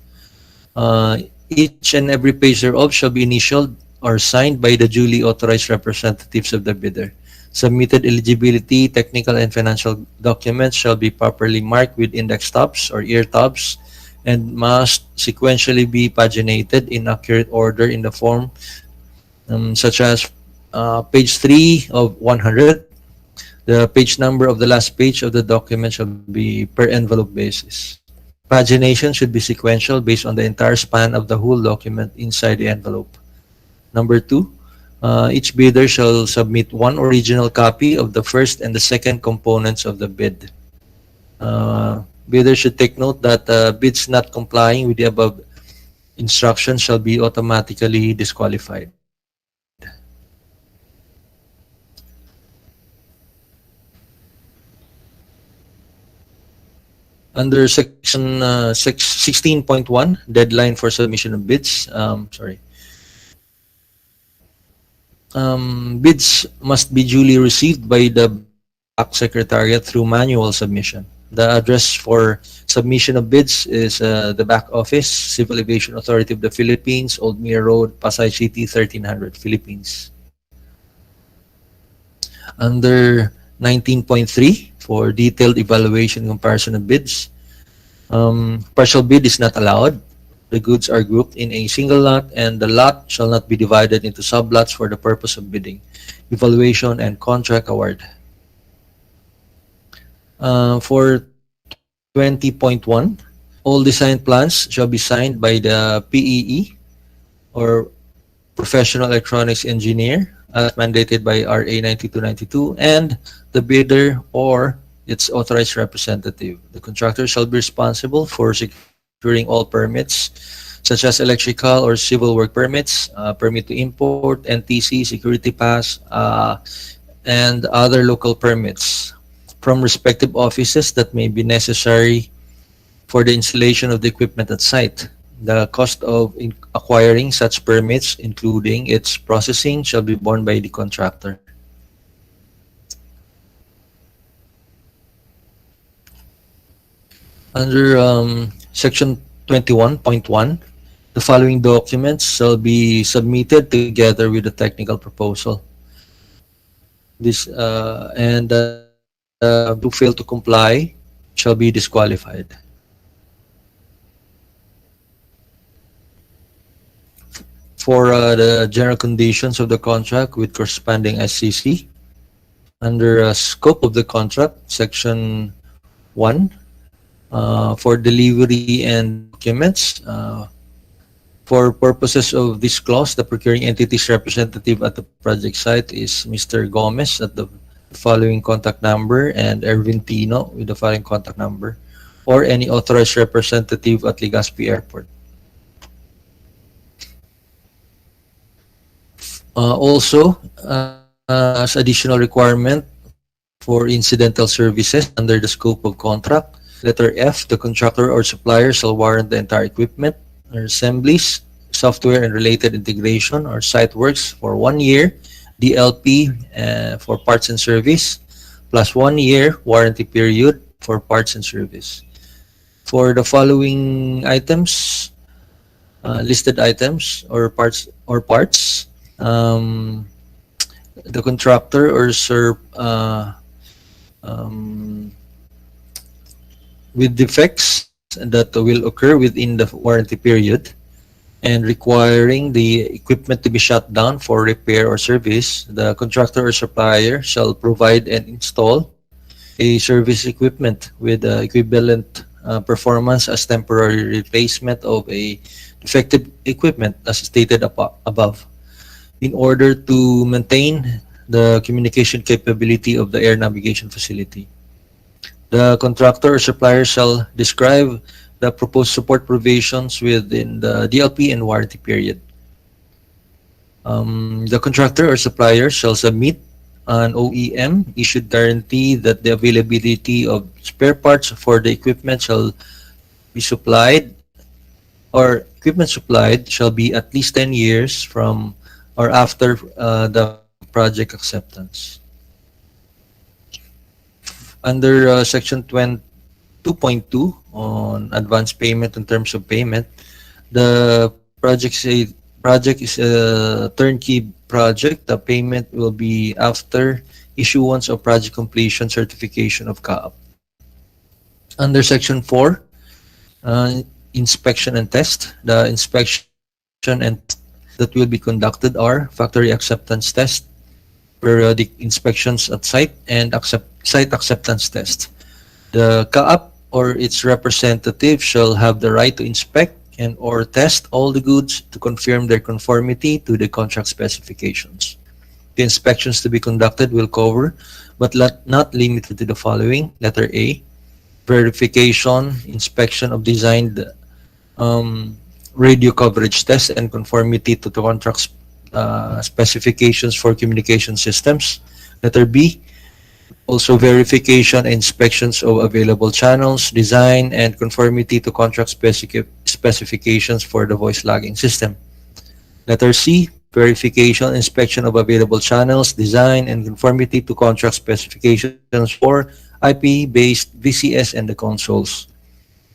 Speaker 4: each and every page thereof shall be initialed or signed by the duly authorized representatives of the bidder. Submitted eligibility, technical, and financial documents shall be properly marked with index tabs or ear tabs and must sequentially be paginated in accurate order in the form such as page 3 of 100. The page number of the last page of the document shall be per envelope basis. Pagination should be sequential based on the entire span of the whole document inside the envelope. Number 2, each bidder shall submit one original copy of the first and the second components of the bid. Bidder should take note that bids not complying with the above instructions shall be automatically disqualified. Under Section 16.1, deadline for submission of bids. Bids must be duly received by the BAC Secretariat through manual submission. The address for submission of bids is the BAC Office, Civil Aviation Authority of the Philippines, Old Mir Road, Pasay City, 1300, Philippines. Under 19.3, for detailed evaluation and comparison of bids, partial bid is not allowed. The goods are grouped in a single lot, and the lot shall not be divided into sublots for the purpose of bidding, evaluation, and contract award. For 20.1, all design plans shall be signed by the PEE or Professional Electronics Engineer as mandated by RA 9292 and the bidder or its authorized representative. The contractor shall be responsible for securing all permits such as electrical or civil work permits, permit to import, NTC, security pass, and other local permits from respective offices that may be necessary for the installation of the equipment at site. The cost of acquiring such permits, including its processing, shall be borne by the contractor. Under Section 21.1, the following documents shall be submitted together with the technical proposal. This who fail to comply shall be disqualified. For the general conditions of the contract with corresponding SCC, under scope of the contract, Section 1, for delivery and documents, for purposes of this clause, the procuring entity's representative at the project site is Mr. Gomez at the following contact number and Erwin Tino with the following contact number, or any authorized representative at Legazpi Airport. Also, as additional requirement for incidental services under the scope of contract, letter F, the contractor or supplier shall warrant the entire equipment or assemblies, software and related integration or site works for 1 year, DLP for parts and service, plus 1 year warranty period for parts and service. For the following items, listed items or parts, the contractor or with defects that will occur within the warranty period and requiring the equipment to be shut down for repair or service, the contractor or supplier shall provide and install a service equipment with equivalent performance as temporary replacement of a defective equipment as stated above, in order to maintain the communication capability of the air navigation facility. The contractor or supplier shall describe the proposed support provisions within the DLP and warranty period. The contractor or supplier shall submit an OEM issued guarantee that the availability of spare parts for the equipment shall be supplied or equipment supplied shall be at least 10 years from or after the project acceptance. Under Section 2.2 on advance payment in terms of payment, the project is a turnkey project. The payment will be after issuance of project completion certification of CAAP. Under Section 4, inspection and test. The inspection and that will be conducted are factory acceptance test, periodic inspections at site, and site acceptance test. The CAAP or its representative shall have the right to inspect and or test all the goods to confirm their conformity to the contract specifications. The inspections to be conducted will cover, but not limited to the following. Letter A, verification, inspection of designed radio coverage test and conformity to the contract specifications for communication systems. Letter B, also verification and inspections of available channels, design, and conformity to contract specifications for the voice logging system. Letter C, verification, inspection of available channels, design, and conformity to contract specifications for IP-based VCS and the consoles.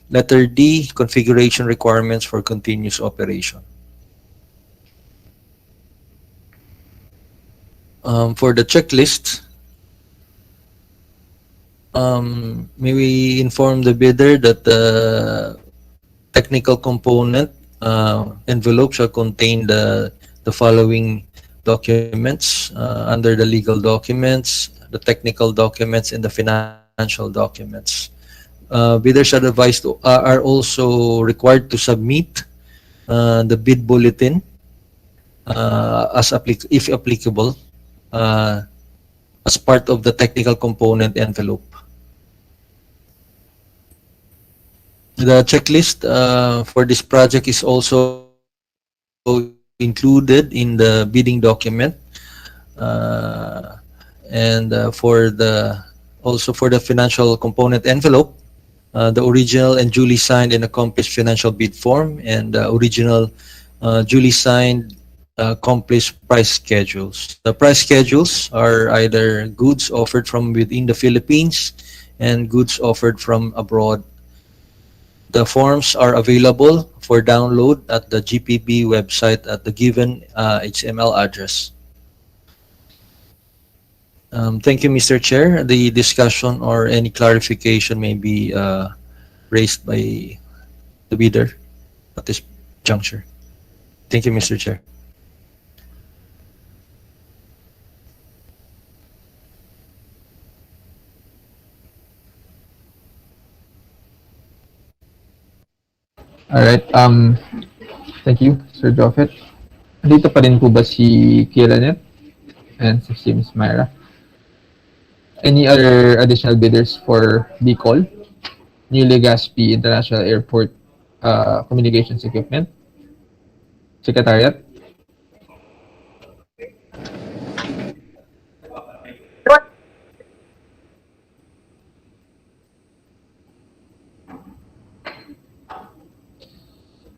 Speaker 4: Letter D, configuration requirements for continuous operation. For the checklist, may we inform the bidder that the technical component envelope shall contain the following documents under the legal documents, the technical documents, and the financial documents. Bidders are also required to submit the bid bulletin if applicable as part of the technical component envelope. The checklist for this project is also included in the bidding document, and for the financial component envelope, the original and duly signed and accomplished financial bid form, and the original duly signed accomplished price schedules. The price schedules are either goods offered from within the Philippines and goods offered from abroad. The forms are available for download at the GPB website at the given HTML address. Thank you, Mr. Chair. The discussion or any clarification may be raised by the bidder at this juncture. Thank you, Mr. Chair.
Speaker 2: All right. Thank you, Sir Joffet. Dito pa rin po ba si Kielanet and si Ms. Myra? Any other additional bidders for Bicol, New Legazpi International Airport communications equipment? Secretariat?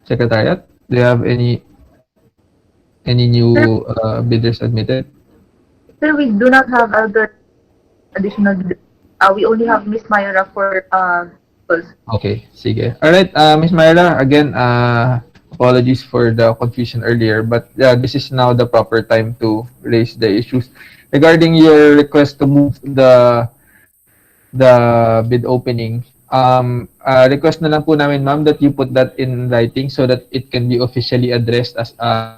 Speaker 2: Secretariat, do you have any new bidders admitted?
Speaker 6: Sir, we do not have other additional. We only have Miss Myra for calls.
Speaker 2: Okay, sige. All right, Ms. Myra, again, apologies for the confusion earlier, but this is now the proper time to raise the issues regarding your request to move the bid opening. Request na lang po namin, ma'am, that you put that in writing so that it can be officially addressed as a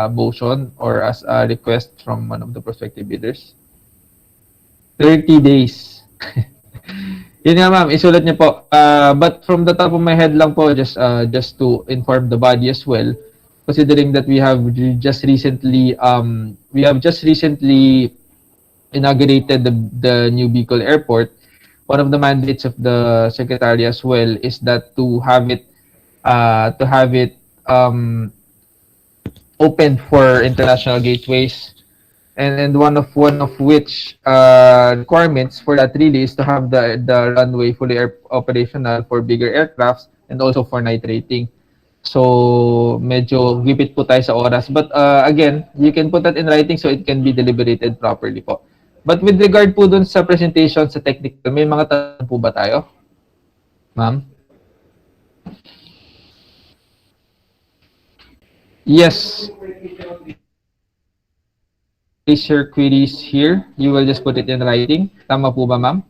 Speaker 2: motion or as a request from one of the prospective bidders. 30 days. Yun nga, ma'am, isulat niyo po. But from the top of my head lang po, just to inform the body as well, considering that we have just recently inaugurated the new Bicol Airport. One of the mandates of the secretary as well is that to have it open for international gateways and one of which requirements for that really is to have the runway fully operational for bigger aircrafts and also for night rating. So medyo gipit po tayo sa oras, but again, you can put that in writing so it can be deliberated properly po. But with regard po dun sa presentation sa technical, may mga tanong po ba tayo? Ma'am? Yes. Place your queries here. You will just put it in writing. Tama po ba, ma'am?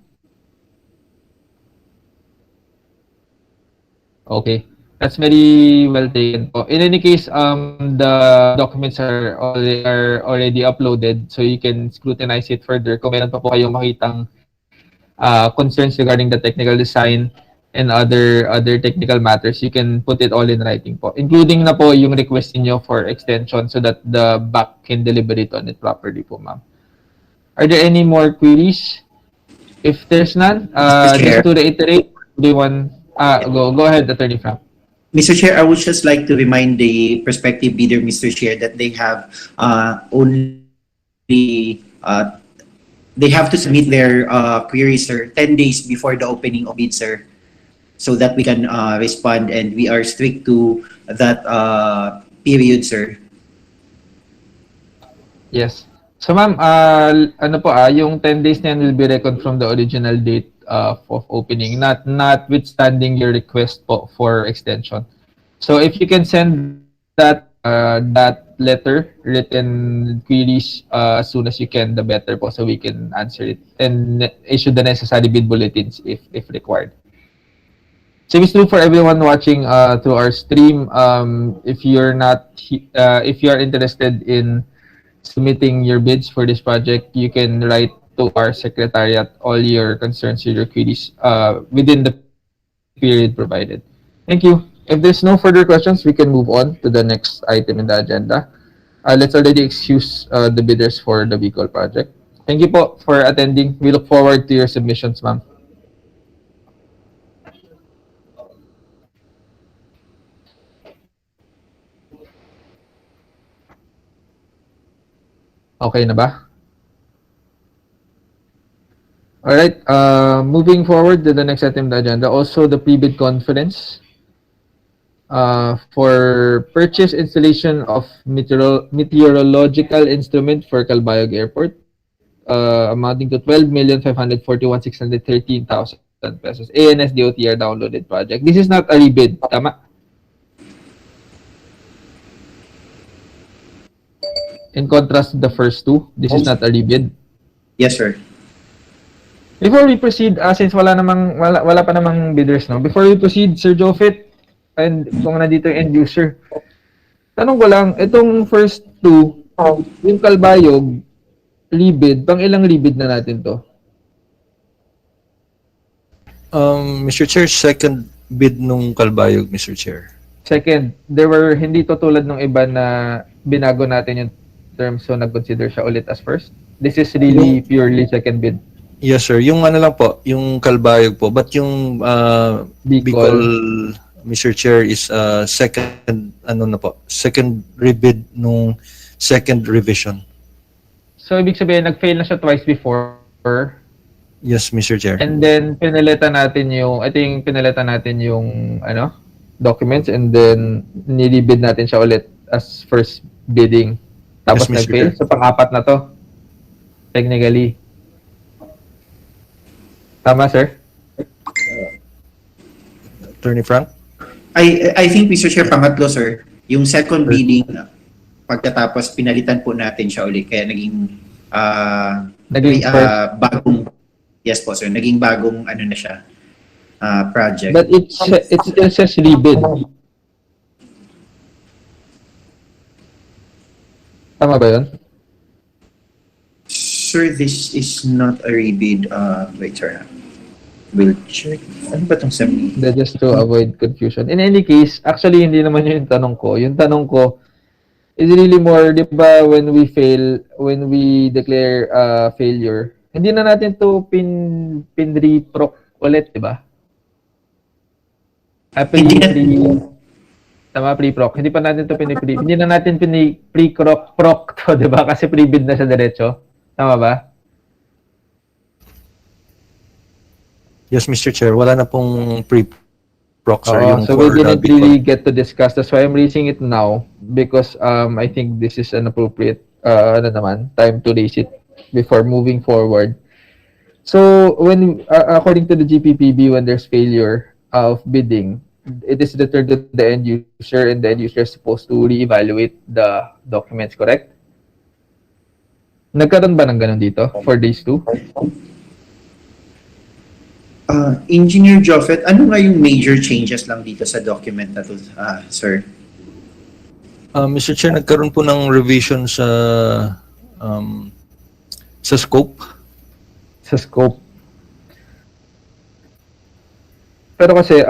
Speaker 2: Okay. That's very well taken po. In any case, the documents are already uploaded, so you can scrutinize it further. Kung meron pa po kayong makitang concerns regarding the technical design and other technical matters, you can put it all in writing po. Including na po yung request niyo for extension so that the BAC can deliberate on it properly po, ma'am. Are there any more queries? If there's none, just to reiterate, go ahead, Attorney Frank.
Speaker 1: Mr. Chair, I would just like to remind the prospective bidder, Mr. Chair, that they have they have to submit their queries, sir, 10 days before the opening of bid, sir, so that we can respond, and we are strict to that period, sir.
Speaker 2: Yes. So ma'am, yung 10 days na yan will be reckoned from the original date of opening, notwithstanding your request po for extension. So if you can send that letter, written queries as soon as you can, the better po, so we can answer it and issue the necessary bid bulletins if required. Same is true for everyone watching through our stream. If you are interested in submitting your bids for this project, you can write to our secretariat all your concerns, your queries within the period provided. Thank you. If there's no further questions, we can move on to the next item in the agenda. Let's already excuse the bidders for the Bicol project. Thank you po for attending. We look forward to your submissions, ma'am. Okay na ba? All right. Moving forward to the next item on the agenda, also the pre-bid conference for purchase installation of meteorological instrument for Calbayog Airport, amounting to 12,541,613,000 pesos. ANS DOTR downloaded project. This is not a rebid, tama? In contrast to the first two, this is not a rebid.
Speaker 1: Yes, sir.
Speaker 2: Before we proceed, since wala pa namang bidders, no? Before we proceed, Sir Jofet, and kung nandito yung end user, tanong ko lang, itong first two, yung Calbayog, rebid, pang ilang rebid na natin to?
Speaker 4: Mr. Chair, second bid nung Calbayog, Mr. Chair.
Speaker 2: Second, hindi to tulad ng iba na binago natin yung term, so nag-consider siya ulit as first. This is really purely second bid.
Speaker 4: Yes, sir. Yung ano lang po, yung Calbayog po. But yung Bicol, Mr. Chair, is second rebid nung second revision.
Speaker 2: So, ibig sabihin, nag-fail na siya twice before.
Speaker 4: Yes, Mr. Chair.
Speaker 2: And then, pinalitan natin yung documents, and then nilibid natin siya ulit as first bidding. Tapos
Speaker 4: Yes, Mr.
Speaker 2: nag-fail.
Speaker 4: Chair.
Speaker 2: So, pang-apat na to. Technically. Tama, sir?
Speaker 4: Attorney Frank?
Speaker 1: I think, Mr. Chair, pangatlo, sir, yung second bidding, pagkatapos pinalitan po natin siya ulit, kaya naging bagong, yes po, sir, naging bagong ano na siya, project.
Speaker 2: But it still says rebid. Tama ba yun?
Speaker 1: Sir, this is not a rebid. Wait, sir. We'll check. Ano ba itong semi?
Speaker 2: Just to avoid confusion. In any case, actually, hindi naman yun yung tanong ko. Yung tanong ko is really more, di ba, when we declare failure, hindi na natin to pin-reproc ulit, di ba? Tama, pre-proc. Hindi pa natin to hindi na natin pre-proc to, di ba? Kasi pre-bid na sa diretso. Tama ba?
Speaker 4: Yes, Mr. Chair. Wala na pong pre-proc, sir.
Speaker 2: Oo,
Speaker 4: Yung
Speaker 2: so we
Speaker 4: for the
Speaker 2: didn't
Speaker 4: Bicol.
Speaker 2: really get to discuss. That's why I'm raising it now because I think this is an appropriate time to raise it before moving forward. So when according to the GPPB, when there's failure of bidding, it is returned to the end user, and the end user is supposed to reevaluate the documents, correct? Nagkaroon ba ng ganun dito for these two?
Speaker 1: Engineer Joffet, ano nga yung major changes lang dito sa document na to, sir?
Speaker 4: Mr. Chair, nagkaroon po ng revision sa scope.
Speaker 2: Sa scope. Pero kasi,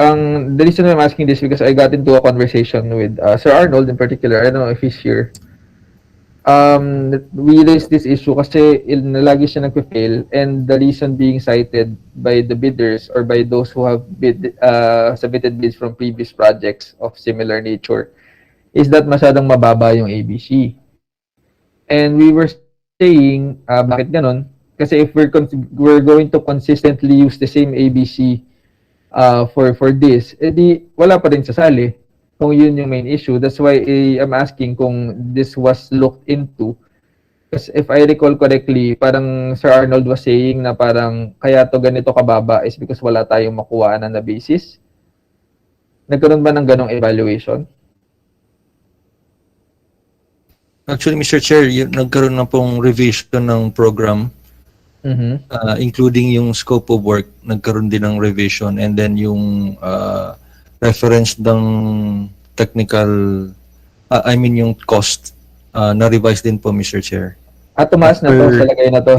Speaker 2: the reason I'm asking this because I got into a conversation with Sir Arnold in particular. I don't know if he's here. We raised this issue kasi lagi siya nagpe-fail, and the reason being cited by the bidders or by those who have submitted bids from previous projects of similar nature is that masyadong mababa yung ABC. And we were saying, bakit ganon? Kasi if we're going to consistently use the same ABC for this, edi wala pa rin sasali. Kung yun yung main issue. That's why I'm asking kung this was looked into. Because if I recall correctly, parang Sir Arnold was saying na parang kaya to ganito kababa is because wala tayong makuhaan na basis. Nagkaroon ba ng ganong evaluation?
Speaker 4: Actually, Mr. Chair, nagkaroon na pong revision ng program, including yung scope of work, nagkaroon din ng revision, and then yung reference ng technical, yung cost, na-revise din po, Mr. Chair.
Speaker 2: Tumaas na to sa lagay na to?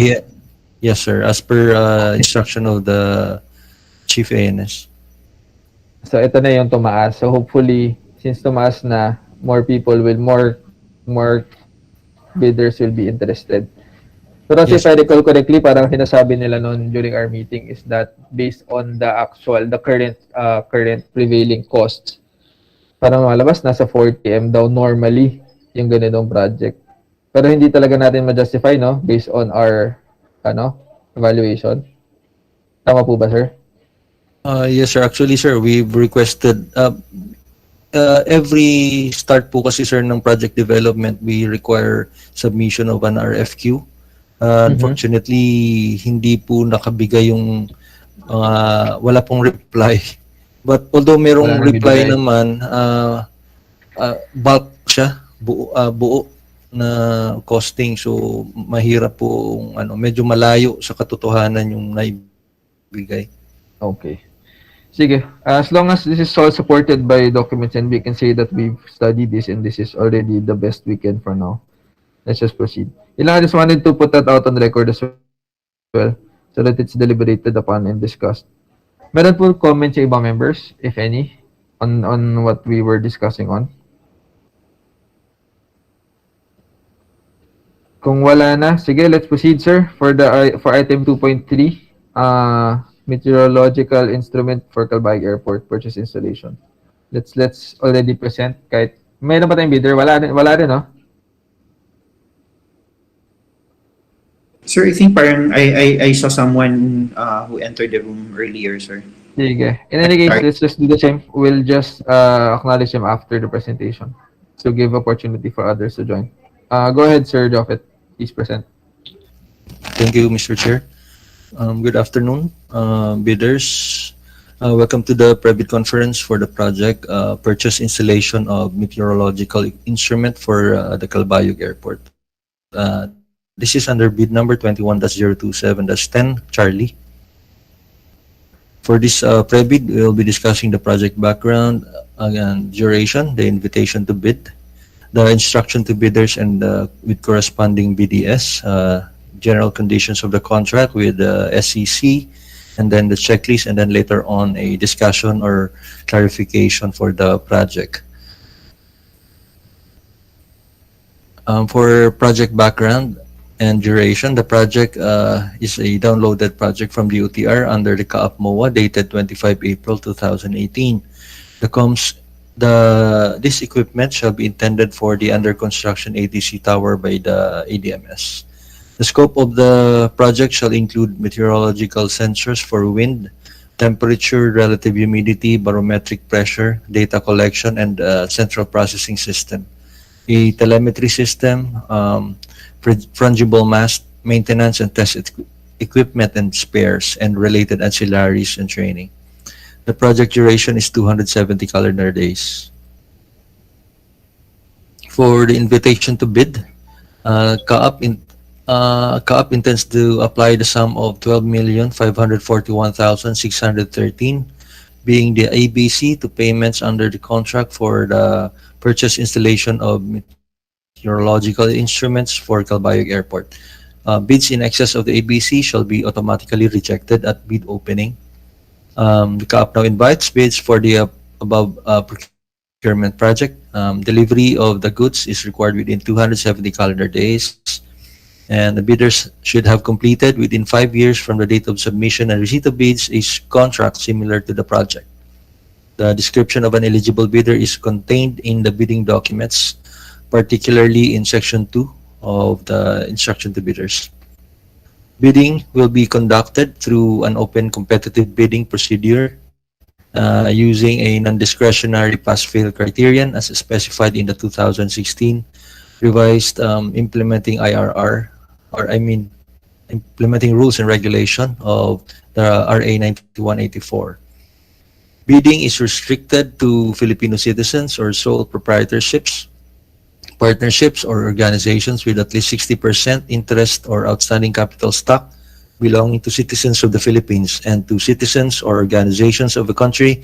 Speaker 4: Yes, sir. As per instruction of the Chief ANS.
Speaker 2: So, ito na yung tumaas. So, hopefully, since tumaas na, more bidders will be interested. Pero if I recall correctly, parang sinasabi nila noon during our meeting is that based on the current prevailing costs, parang malabas nasa 40M daw normally yung ganitong project. Pero hindi talaga natin ma-justify, no? Based on our evaluation. Tama po ba, sir?
Speaker 4: Yes, sir. Actually, sir, we've requested every start po kasi, sir, ng project development, we require submission of an RFQ. Unfortunately, hindi po nakabigay yung wala pong reply. But although merong reply naman, bulk siya, buo na costing. So mahirap po, medyo malayo sa katotohanan yung naibigay.
Speaker 2: Okay. Sige. As long as this is all supported by documents and we can say that we've studied this and this is already the best we can for now, let's just proceed. I just wanted to put that out on record as well so that it's deliberated upon and discussed. Meron po comments sa ibang members, if any, on what we were discussing on? Kung wala na, sige, let's proceed, sir, for item 2.3, meteorological instrument for Calbayog Airport purchase installation. Let's already present kahit mayroon pa tayong bidder, wala rin, no?
Speaker 1: Sir, I think parang I saw someone who entered the room earlier, sir.
Speaker 2: Sige. In any case, let's just do the same. We'll just acknowledge him after the presentation to give opportunity for others to join. Go ahead, Sir Joffet. Please present.
Speaker 4: Thank you, Mr. Chair. Good afternoon, bidders. Welcome to the pre-bid conference for the project purchase installation of meteorological instrument for the Calbayog Airport. This is under bid number 21-027-10, Charlie. For this pre-bid, we will be discussing the project background and duration, the invitation to bid, the instruction to bidders and with corresponding BDS, general conditions of the contract with the SEC, and then the checklist, and then later on a discussion or clarification for the project. For project background and duration, the project is a downloaded project from the UTR under the CAAP MOA dated 25 April 2018. The This equipment shall be intended for the under construction ADC tower by the ADMS. The scope of the project shall include meteorological sensors for wind, temperature, relative humidity, barometric pressure, data collection, and central processing system, a telemetry system, fungible mast, maintenance and test equipment and spares, and related ancillaries and training. The project duration is 270 calendar days. For the invitation to bid, CAAP intends to apply the sum of 12,541,613, being the ABC, to payments under the contract for the purchase installation of meteorological instruments for Calbayog Airport. Bids in excess of the ABC shall be automatically rejected at bid opening. The CAAP now invites bids for the above procurement project. Delivery of the goods is required within 270 calendar days, and the bidders should have completed within 5 years from the date of submission and receipt of bids a contract similar to the project. The description of an eligible bidder is contained in the bidding documents, particularly in Section 2 of the Instruction to Bidders. Bidding will be conducted through an open competitive bidding procedure using a non-discretionary pass-fail criterion as specified in the 2016 revised implementing implementing rules and regulation of the RA 9184. Bidding is restricted to Filipino citizens or sole proprietorships, partnerships, or organizations with at least 60% interest or outstanding capital stock belonging to citizens of the Philippines, and to citizens or organizations of the country,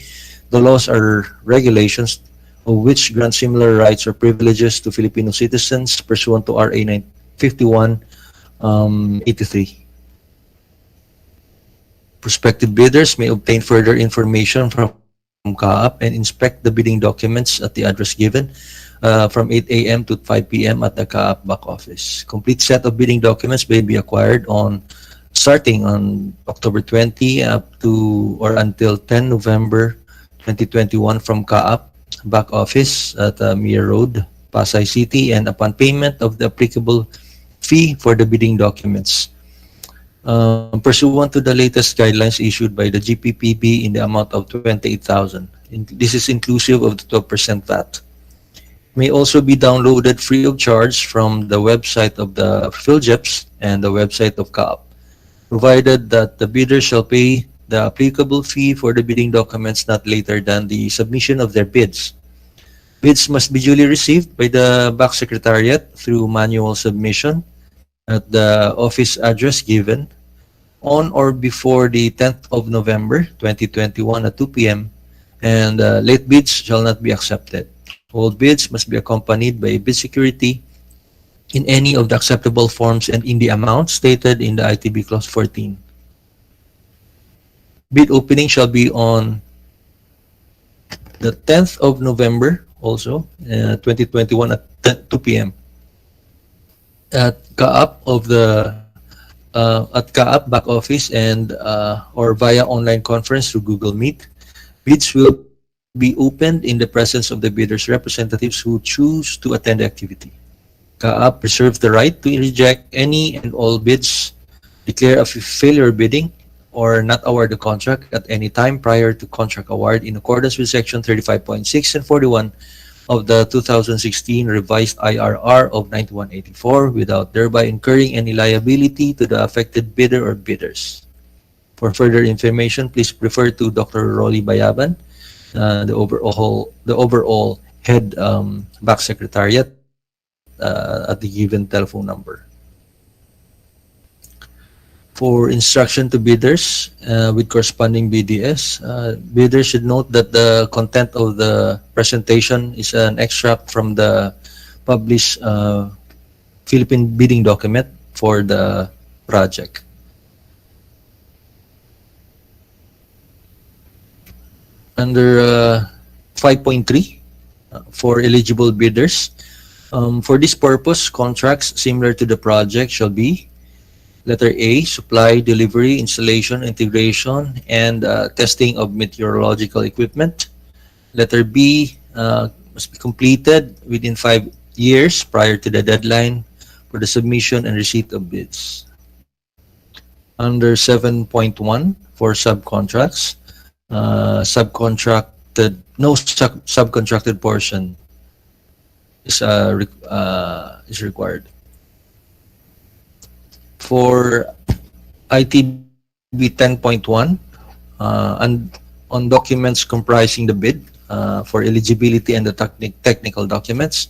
Speaker 4: the laws or regulations of which grant similar rights or privileges to Filipino citizens pursuant to RA 5183. Prospective bidders may obtain further information from CAAP and inspect the bidding documents at the address given from 8 a.m. to 5 p.m. at the CAAP BAC office. Complete set of bidding documents may be acquired starting on October 20 up to or until 10 November 2021 from CAAP BAC office at Mir Road, Pasay City, and upon payment of the applicable fee for the bidding documents. Pursuant to the latest guidelines issued by the GPPB in the amount of 28,000. This is inclusive of the 12% VAT. May also be downloaded free of charge from the website of the PhilJeps and the website of CAAP, provided that the bidder shall pay the applicable fee for the bidding documents not later than the submission of their bids. Bids must be duly received by the BAC Secretariat through manual submission at the office address given on or before the 10th of November 2021 at 2 p.m. and late bids shall not be accepted. All bids must be accompanied by a bid security in any of the acceptable forms and in the amount stated in the ITB Clause 14. Bid opening shall be on the 10th of November also, 2021 at 2 p.m. at CAAP at CAAP back office and or via online conference through Google Meet. Bids will be opened in the presence of the bidders' representatives who choose to attend the activity. CAAP reserves the right to reject any and all bids, declare a failure bidding, or not award the contract at any time prior to contract award in accordance with Section 35.6 and 41 of the 2016 revised IRR of 9184 without thereby incurring any liability to the affected bidder or bidders. For further information, please refer to Dr. Rolly Bayaban, the overall head BAC Secretariat at the given telephone number. For instruction to bidders with corresponding BDS, bidders should note that the content of the presentation is an extract from the published Philippine bidding document for the project. Under 5.3, for eligible bidders, for this purpose, contracts similar to the project shall be: letter A, supply, delivery, installation, integration, and testing of meteorological equipment. Letter B, must be completed within 5 years prior to the deadline for the submission and receipt of bids. Under 7.1 for subcontracts, no subcontracted portion is required. For ITB 10.1, and on documents comprising the bid for eligibility and the technical documents,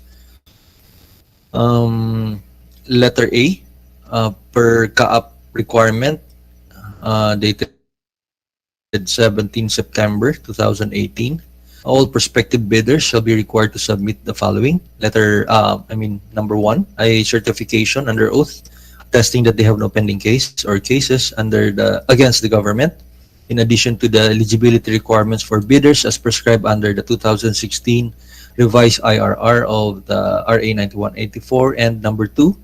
Speaker 4: letter A, per CAAP requirement dated 17 September 2018, all prospective bidders shall be required to submit the following. Number 1, a certification under oath attesting that they have no pending case or cases against the government, in addition to the eligibility requirements for bidders as prescribed under the 2016 revised IRR of the RA 9184. And number 2,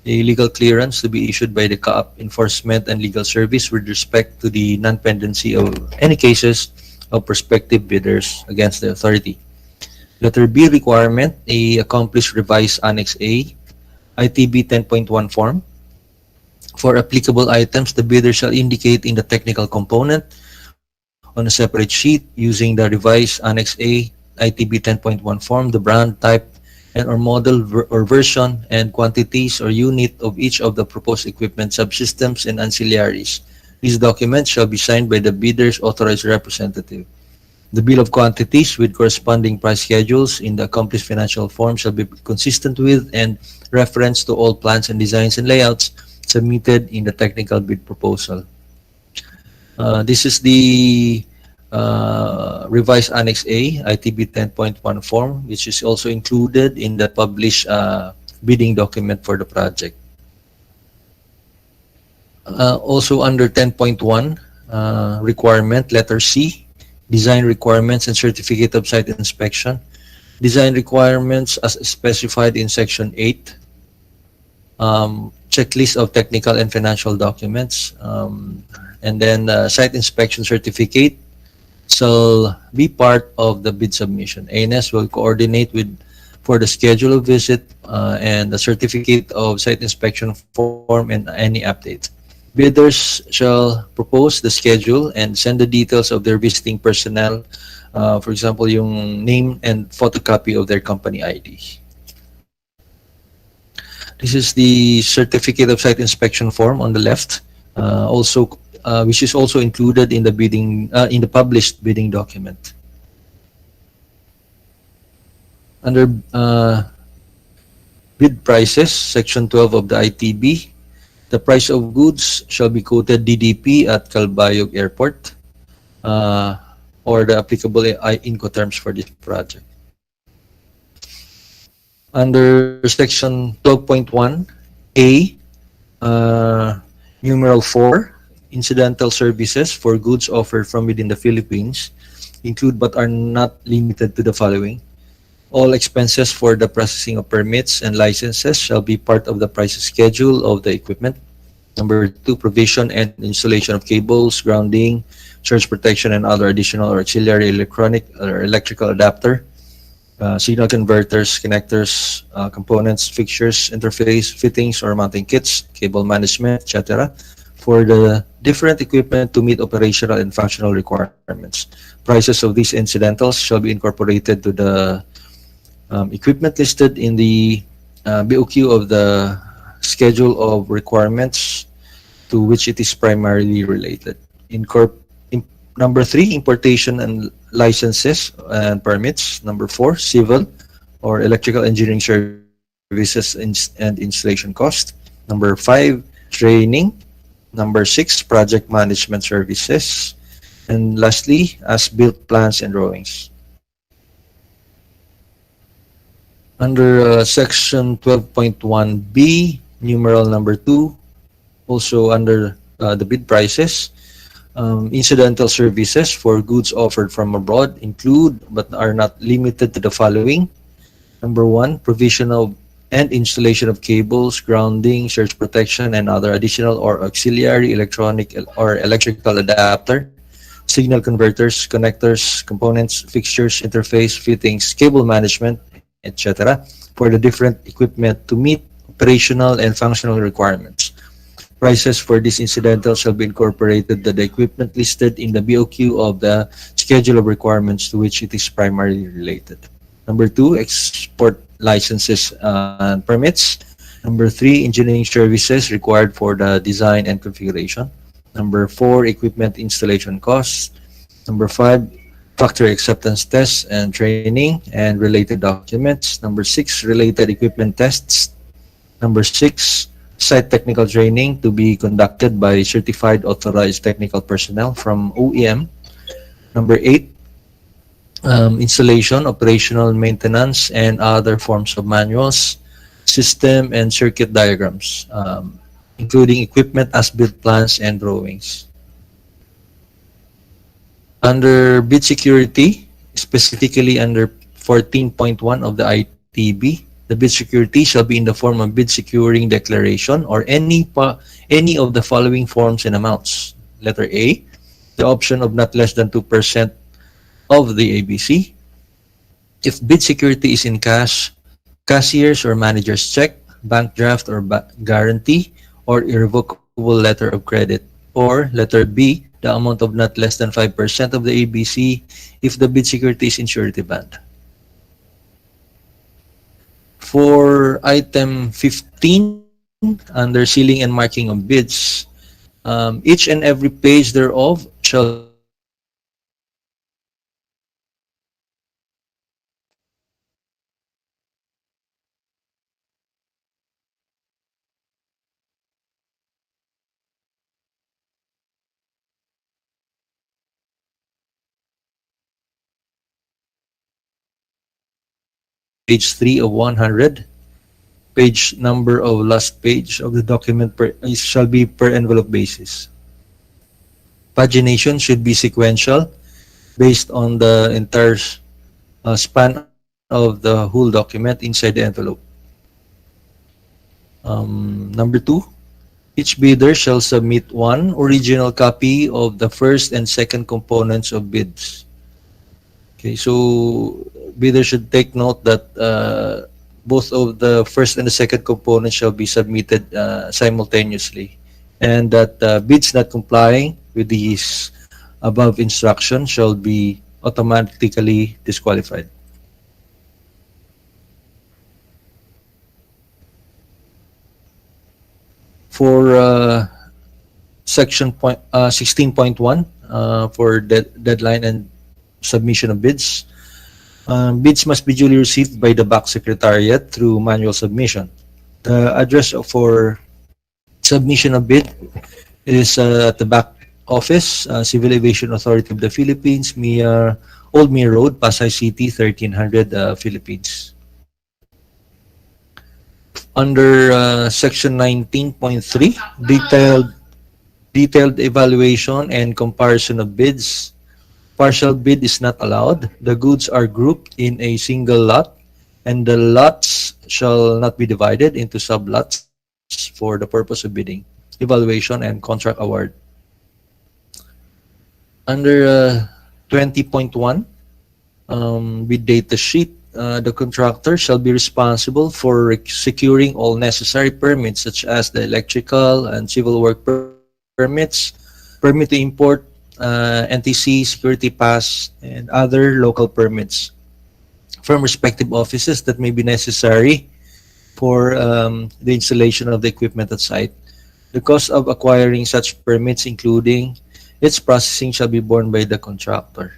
Speaker 4: a legal clearance to be issued by the CAAP Enforcement and Legal Service with respect to the non-pendency of any cases of prospective bidders against the authority. Letter B requirement, a accomplished revised Annex A, ITB 10.1 form. For applicable items, the bidder shall indicate in the technical component on a separate sheet using the revised Annex A, ITB 10.1 form, the brand, type, and or model or version and quantities or unit of each of the proposed equipment subsystems and ancillaries. These documents shall be signed by the bidder's authorized representative. The bill of quantities with corresponding price schedules in the accomplished financial form shall be consistent with and reference to all plans and designs and layouts submitted in the technical bid proposal. This is the revised Annex A, ITB 10.1 form, which is also included in the published bidding document for the project. Also under 10.1 requirement, letter C, design requirements and certificate of site inspection. Design requirements as specified in section 8. Checklist of technical and financial documents. And then site inspection certificate shall be part of the bid submission. ANS will coordinate for the schedule of visit and the certificate of site inspection form and any updates. Bidders shall propose the schedule and send the details of their visiting personnel, for example, yung name and photocopy of their company ID. This is the certificate of site inspection form on the left, which is also included in the in the published bidding document. Under bid prices, section 12 of the ITB, the price of goods shall be quoted DDP at Calbayog Airport or the applicable Incoterms for this project. Under section 12.1 A, numeral 4, incidental services for goods offered from within the Philippines include but are not limited to the following. All expenses for the processing of permits and licenses shall be part of the price schedule of the equipment. Number 2, provision and installation of cables, grounding, surge protection, and other additional or auxiliary electronic or electrical adapter, signal converters, connectors, components, fixtures, interface, fittings or mounting kits, cable management, etc. for the different equipment to meet operational and functional requirements. Prices of these incidentals shall be incorporated to the equipment listed in the BOQ of the schedule of requirements to which it is primarily related. Number 3, importation and licenses and permits. Number 4, civil or electrical engineering services and installation cost. Number 5, training. Number 6, project management services. And lastly, as-built plans and drawings. Under section 12.1B, numeral number 2, also under the bid prices, incidental services for goods offered from abroad include but are not limited to the following. Number 1, provision of and installation of cables, grounding, surge protection, and other additional or auxiliary electronic or electrical adapter signal converters, connectors, components, fixtures, interface, fittings, cable management, etc. for the different equipment to meet operational and functional requirements. Prices for these incidentals shall be incorporated to the equipment listed in the BOQ of the schedule of requirements to which it is primarily related. Number 2, export licenses and permits. Number 3, engineering services required for the design and configuration. Number 4, equipment installation costs. Number 5, factory acceptance tests and training and related documents. Number 6, related equipment tests. Number 6, site technical training to be conducted by certified authorized technical personnel from OEM. Number 8, installation, operational maintenance, and other forms of manuals, system and circuit diagrams, including equipment as-built plans and drawings. Under bid security, specifically under 14.1 of the ITB, the bid security shall be in the form of bid securing declaration or any of the following forms and amounts. Letter A, the option of not less than 2% of the ABC. If bid security is in cash, cashier's or manager's check, bank draft or guarantee, or irrevocable letter of credit. Or letter B, the amount of not less than 5% of the ABC if the bid security is in surety bond. For item 15, under sealing and marking of bids, each and every page thereof shall page 3 of 100, page number of last page of the document shall be per envelope basis. Pagination should be sequential based on the entire span of the whole document inside the envelope. Number 2, each bidder shall submit one original copy of the first and second components of bids. Okay, so bidder should take note that both of the first and the second components shall be submitted simultaneously, and that bids not complying with these above instructions shall be automatically disqualified. For section 16.1 for deadline and submission of bids, bids must be duly received by the BAC Secretariat through manual submission. The address for submission of bid is at the BAC office, Civil Aviation Authority of the Philippines, Old Mir Road, Pasay City, 1300, Philippines. Under section 19.3, detailed evaluation and comparison of bids. Partial bid is not allowed. The goods are grouped in a single lot, and the lots shall not be divided into sublots for the purpose of bidding, evaluation, and contract award. Under 20.1, bid data sheet, the contractor shall be responsible for securing all necessary permits such as the electrical and civil work permits, permit to import, NTC, security pass, and other local permits from respective offices that may be necessary for the installation of the equipment at site. The cost of acquiring such permits, including its processing, shall be borne by the contractor.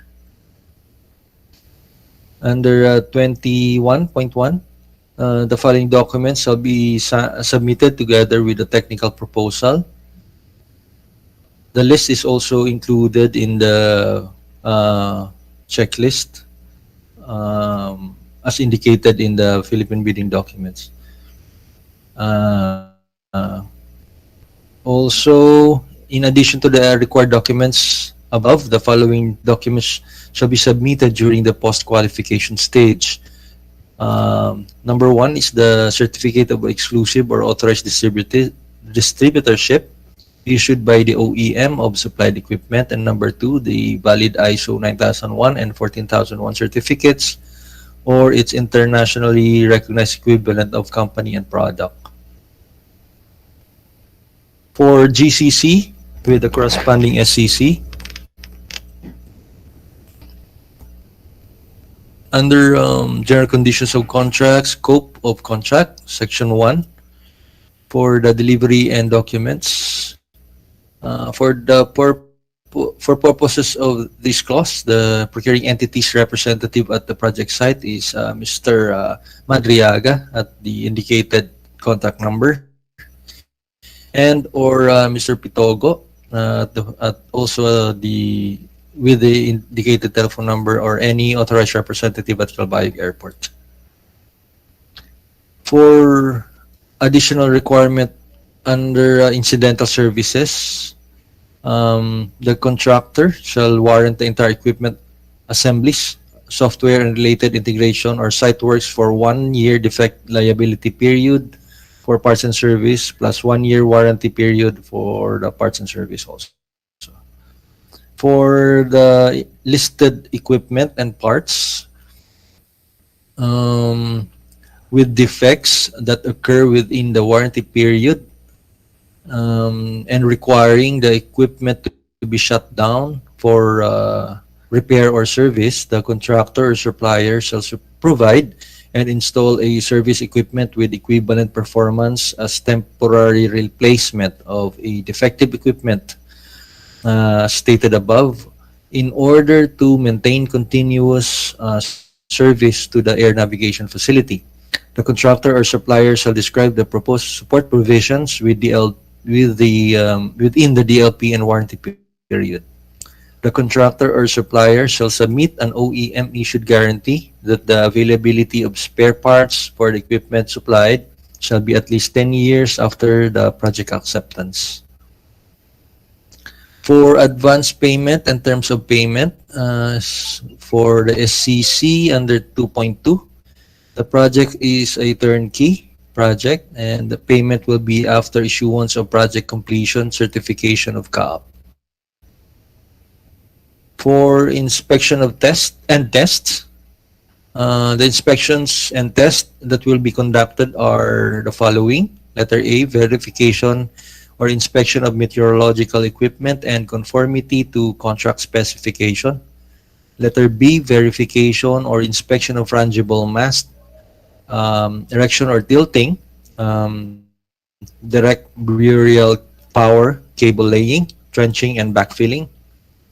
Speaker 4: Under 21.1, the following documents shall be submitted together with the technical proposal. The list is also included in the checklist as indicated in the Philippine bidding documents. Also, in addition to the required documents above, the following documents shall be submitted during the post-qualification stage. Number 1 is the certificate of exclusive or authorized distributorship. issued by the OEM of supplied equipment, and number two, the valid ISO 9001 and 14001 certificates, or its internationally recognized equivalent of company and product. For GCC, with the corresponding SCC, under general conditions of contract, scope of contract, section 1, for the delivery and documents, for purposes of this clause, the procuring entity's representative at the project site is Mr. Madriaga at the indicated contact number, and or Mr. Pitogo at also the with the indicated telephone number, or any authorized representative at Calbayog Airport. For additional requirement under incidental services, the contractor shall warrant the entire equipment assemblies, software and related integration or site works for 1 year defect liability period for parts and service, plus 1 year warranty period for the parts and service also. For the listed equipment and parts with defects that occur within the warranty period, and requiring the equipment to be shut down for repair or service, the contractor or supplier shall provide and install a service equipment with equivalent performance as temporary replacement of a defective equipment stated above, in order to maintain continuous service to the air navigation facility. The contractor or supplier shall describe the proposed support provisions with within the DLP and warranty period. The contractor or supplier shall submit an OEM issued guarantee that the availability of spare parts for the equipment supplied shall be at least 10 years after the project acceptance. For advance payment and terms of payment, for the SCC under 2.2, the project is a turnkey project, and the payment will be after issuance of project completion certification of CAAP. For inspection of tests, the inspections and tests that will be conducted are the following. Letter A, verification or inspection of meteorological equipment and conformity to contract specification. Letter B, verification or inspection of frangible mast, erection or tilting, direct burial power, cable laying, trenching, and backfilling.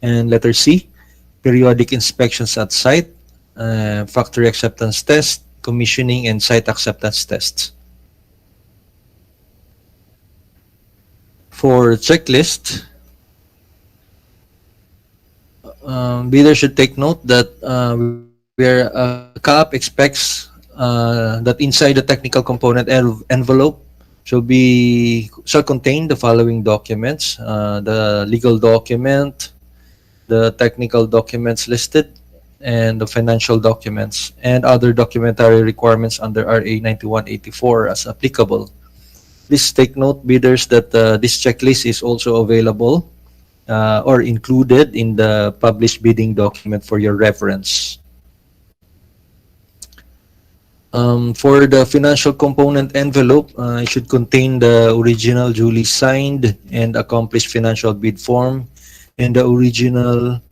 Speaker 4: And letter C, periodic inspections at site, factory acceptance test, commissioning, and site acceptance tests. For checklist, bidder should take note that where CAAP expects that inside the technical component envelope shall contain the following documents: the legal document, the technical documents listed, and the financial documents, and other documentary requirements under RA 9184 as applicable. Please take note, bidders, that this checklist is also available or included in the published bidding document for your reference. For the financial component envelope, it should contain the original duly signed and accomplished financial bid form and the original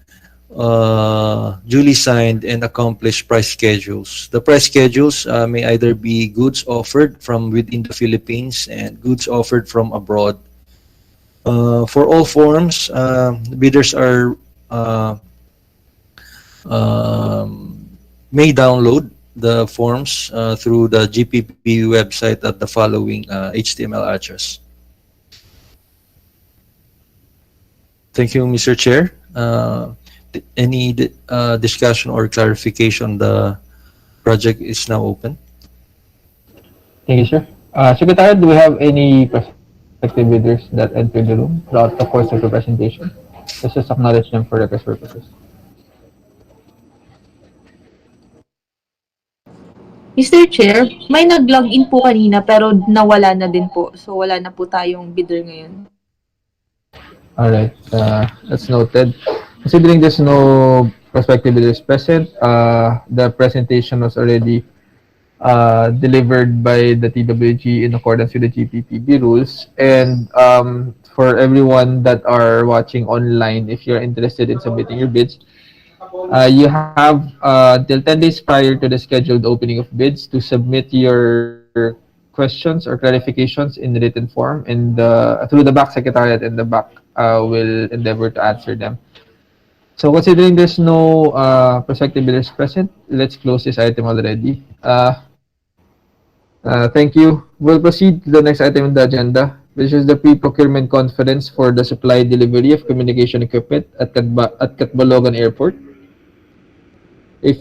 Speaker 4: duly signed and accomplished price schedules. The price schedules may either be goods offered from within the Philippines and goods offered from abroad. For all forms, bidders are may download the forms through the GPP website at the following HTML address. Thank you, Mr. Chair. Any discussion or clarification? The project is now open.
Speaker 2: Thank you, sir. Secretary, do we have any prospective bidders that entered the room throughout the course of the presentation? Let's just acknowledge them for record purposes.
Speaker 6: Mr. Chair, may nag-log in po kanina pero nawala na din po. So wala na po tayong bidder ngayon.
Speaker 2: All right, that's noted. Considering there's no prospective bidders present, the presentation was already delivered by the TWG in accordance with the GPPB rules. And for everyone that are watching online, if you're interested in submitting your bids, you have till 10 days prior to the scheduled opening of bids to submit your questions or clarifications in written form, and through the back secretariat, and the back will endeavor to answer them. So considering there's no prospective bidders present, let's close this item already. Thank you. We'll proceed to the next item on the agenda, which is the pre-procurement conference for the supply delivery of communication equipment at Catbalogan Airport. If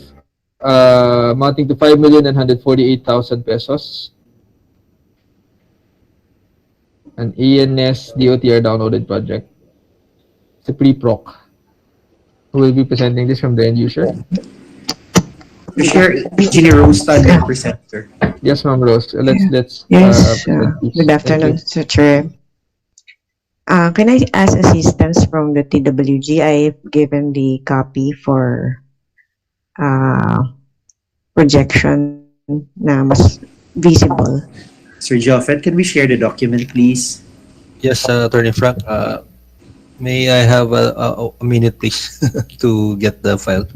Speaker 2: amounting to 5,148,000 pesos, an ENS DOTR downloaded project. It's a pre-proc. Who will be presenting this from the end user?
Speaker 1: To share, Engineer Rose Thunder presenter.
Speaker 2: Yes, Ma'am Rose. Let's
Speaker 7: Yes,
Speaker 2: present this.
Speaker 7: good
Speaker 2: Thank
Speaker 7: afternoon,
Speaker 2: you.
Speaker 7: Mr. Chair. Can I ask assistance from the TWG? I've given the copy for projection na mas visible.
Speaker 1: Sir Joffet, can we share the document, please?
Speaker 4: Yes, Attorney Frank. May I have a minute, please, to get the file?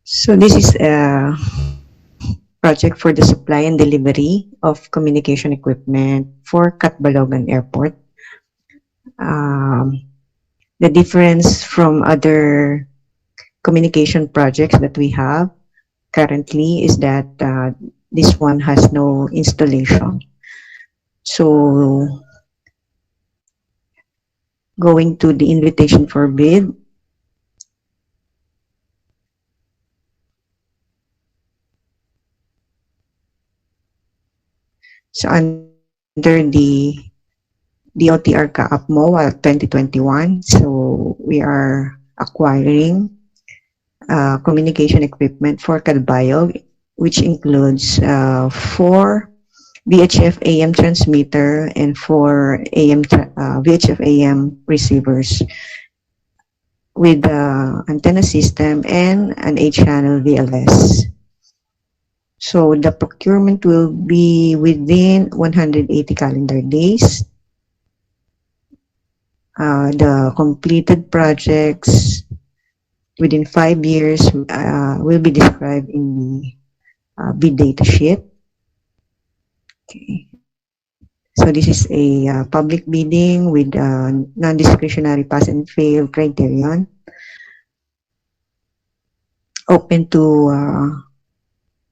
Speaker 7: So this is a project for the supply and delivery of communication equipment for Catbalogan Airport. The difference from other communication projects that we have currently is that this one has no installation. So going to the invitation for bid. So under the DOTR CAAP MOA 2021, so we are acquiring communication equipment for Catbayog, which includes 4 VHF AM transmitter and 4 VHF AM receivers with antenna system and an 8-channel VLS. So the procurement will be within 180 calendar days. The completed projects within 5 years will be described in the bid data sheet. Okay. So this is a public bidding with non-discretionary pass and fail criterion. Open to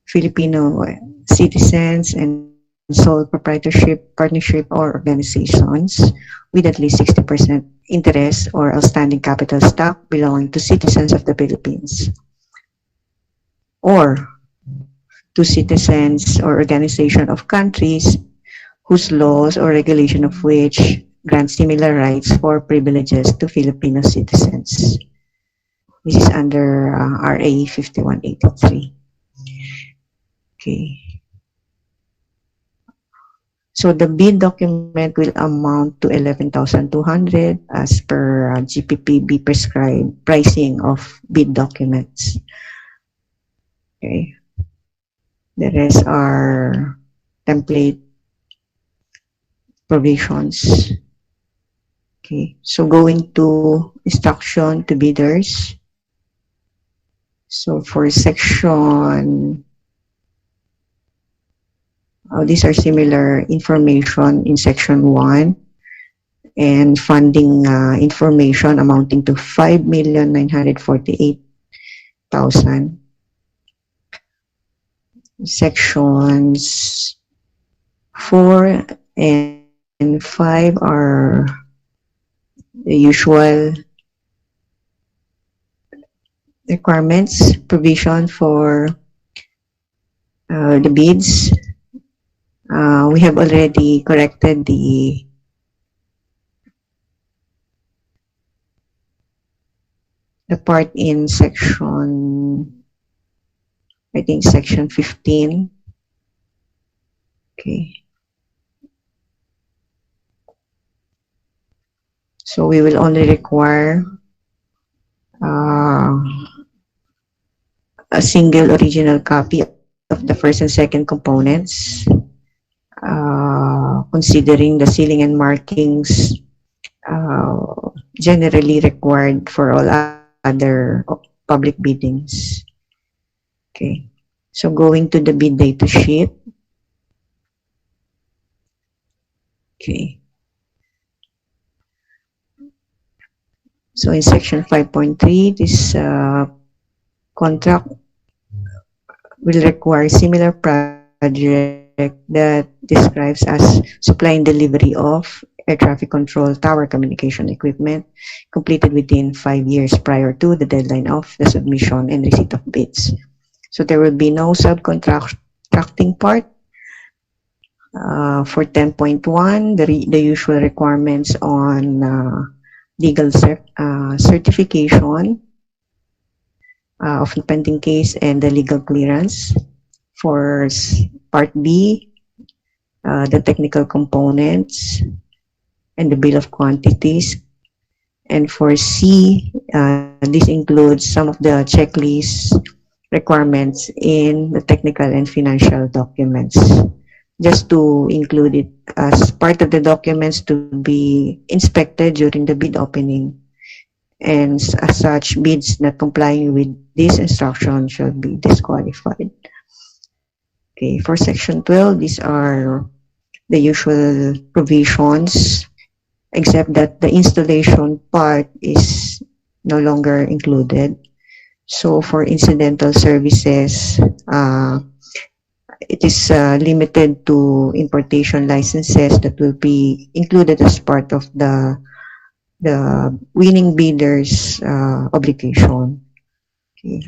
Speaker 7: Filipino citizens and sole proprietorship, partnership, or organizations with at least 60% interest or outstanding capital stock belonging to citizens of the Philippines, or to citizens or organization of countries whose laws or regulation of which grant similar rights or privileges to Filipino citizens. This is under RA 5183. Okay. So the bid document will amount to 11,200 as per GPPB prescribed pricing of bid documents. Okay. The rest are template provisions. Okay. So going to instruction to bidders. So for section these are similar information in section 1. and funding information amounting to 5,948,000. Sections 4 and 5 are the usual requirements, provision for the bids. We have already corrected the part in section, I think section 15. Okay. So we will only require a single original copy of the first and second components, considering the sealing and markings generally required for all other public biddings. Okay, so going to the bid data sheet. Okay. So in section 5.3, this contract will require similar project that describes as supply and delivery of air traffic control tower communication equipment completed within 5 years prior to the deadline of the submission and receipt of bids. So there will be no subcontracting part. For 10.1, the usual requirements on legal certification of the pending case and the legal clearance. For Part B, the technical components and the bill of quantities. And for C, this includes some of the checklist requirements in the technical and financial documents, just to include it as part of the documents to be inspected during the bid opening. And as such, bids not complying with this instruction shall be disqualified. Okay, for section 12, these are the usual provisions, except that the installation part is no longer included. So for incidental services, it is limited to importation licenses that will be included as part of the winning bidder's obligation. Okay.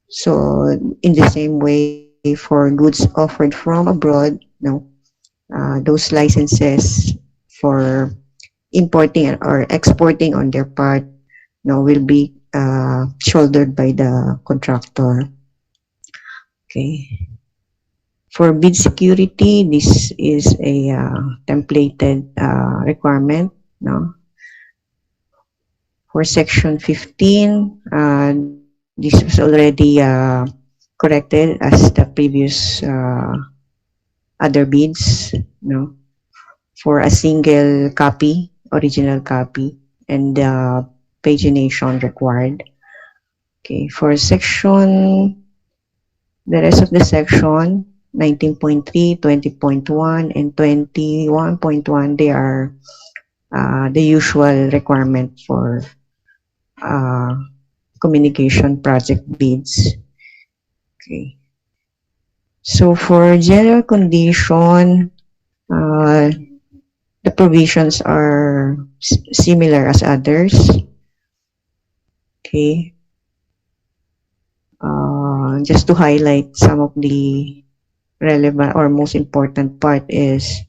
Speaker 7: So in the same way, for goods offered from abroad, those licenses for importing or exporting on their part will be shouldered by the contractor. Okay. For bid security, this is a templated requirement. For section 15, this was already corrected as the previous other bids. For a single copy, original copy, and pagination required. Okay, for section, the rest of the section, 19.3, 20.1, and 21.1, they are the usual requirement for communication project bids. Okay. So for general condition, the provisions are similar as others. Okay. Just to highlight some of the relevant or most important part is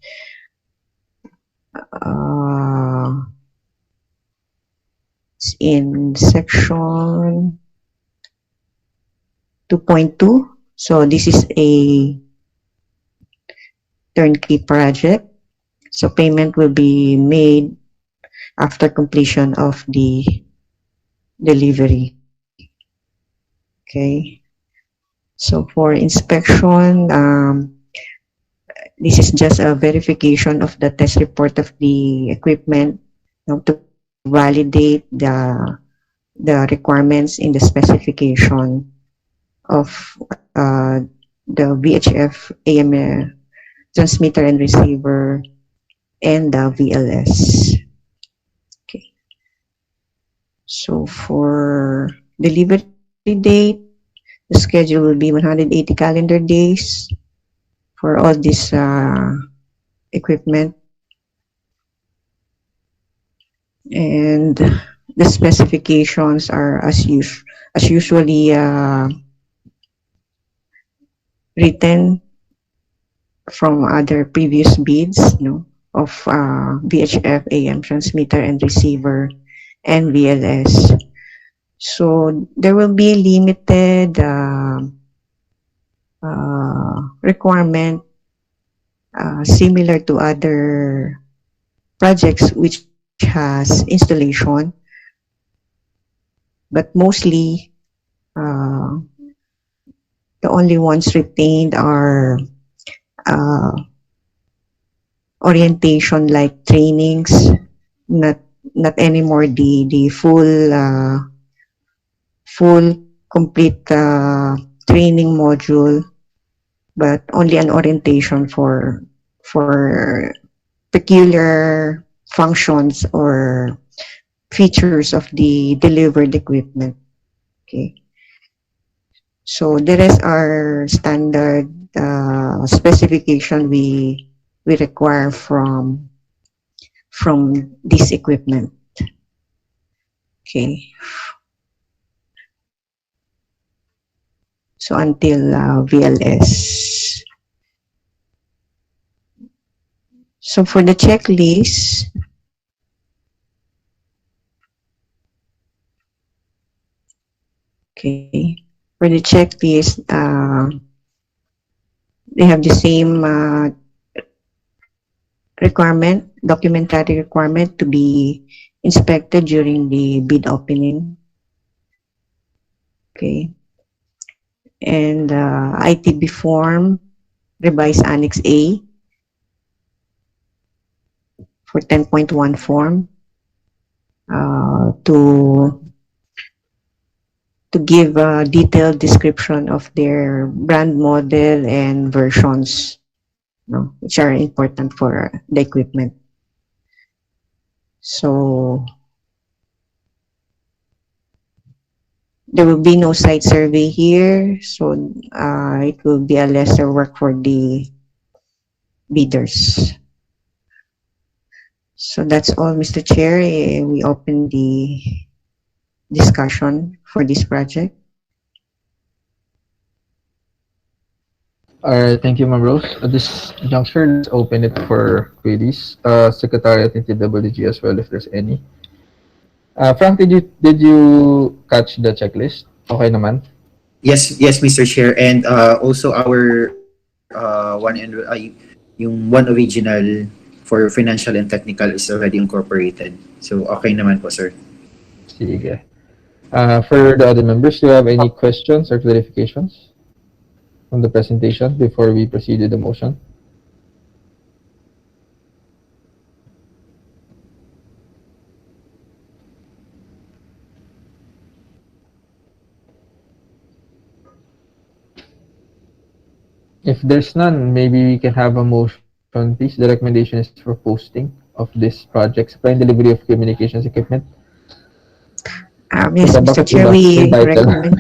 Speaker 7: in section 2.2. So this is a turnkey project. So payment will be made after completion of the delivery. Okay. So for inspection, this is just a verification of the test report of the equipment to validate the requirements in the specification of the VHF AM transmitter and receiver and the VLS. So for delivery date, the schedule will be 180 calendar days for all this equipment. And the specifications are as usually written from other previous bids, no, of VHF, AM transmitter and receiver, and VLS. So there will be limited requirement similar to other projects which has installation, but mostly uh, the only ones retained are uh, orientation like trainings, not not anymore the full complete training module, but only an orientation for peculiar functions or features of the delivered equipment. Okay. So the rest are standard specification we require from this equipment. Okay. So until VLS. So for the checklist, okay, for the checklist, they have the same requirement, documentary requirement to be inspected during the bid opening. Okay. And ITB form, revised Annex A for 10.1 form to give a detailed description of their brand model and versions, no, which are important for the equipment. So there will be no site survey here, so it will be a lesser work for the bidders. So that's all, Mr. Chair. We open the discussion for this project.
Speaker 2: All right, thank you, Ma'am Rose. At this juncture, let's open it for queries. Secretariat and TWG as well, if there's any. Frank, did you catch the checklist? Okay naman.
Speaker 1: Yes, Mr. Chair, and also our yung one original for financial and technical is already incorporated. So okay naman po, sir.
Speaker 2: Sige. For the other members, do you have any questions or clarifications from the presentation before we proceed with the motion? If there's none, maybe we can have a motion, please. The recommendation is for posting of this project, supply and delivery of communications equipment.
Speaker 7: Yes, Mr.
Speaker 2: Bakit
Speaker 7: Chair,
Speaker 2: iba
Speaker 7: we
Speaker 2: yung title?
Speaker 7: recommend.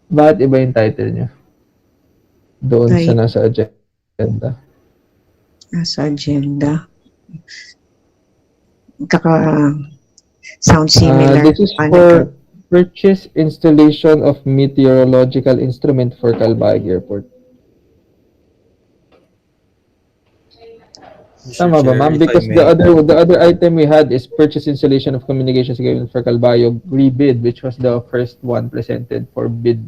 Speaker 2: Bakit iba yung title niyo? Doon sa
Speaker 7: Right.
Speaker 2: nasa agenda.
Speaker 7: Sa agenda. Sound similar.
Speaker 2: This is for purchase installation of meteorological instrument for Calbayog Airport.
Speaker 4: Mr.
Speaker 2: Tama ba,
Speaker 4: Chair,
Speaker 2: ma'am?
Speaker 4: if I
Speaker 2: Because
Speaker 4: may.
Speaker 2: the other item we had is purchase installation of communications equipment for Calbayog rebid, which was the first one presented for bid,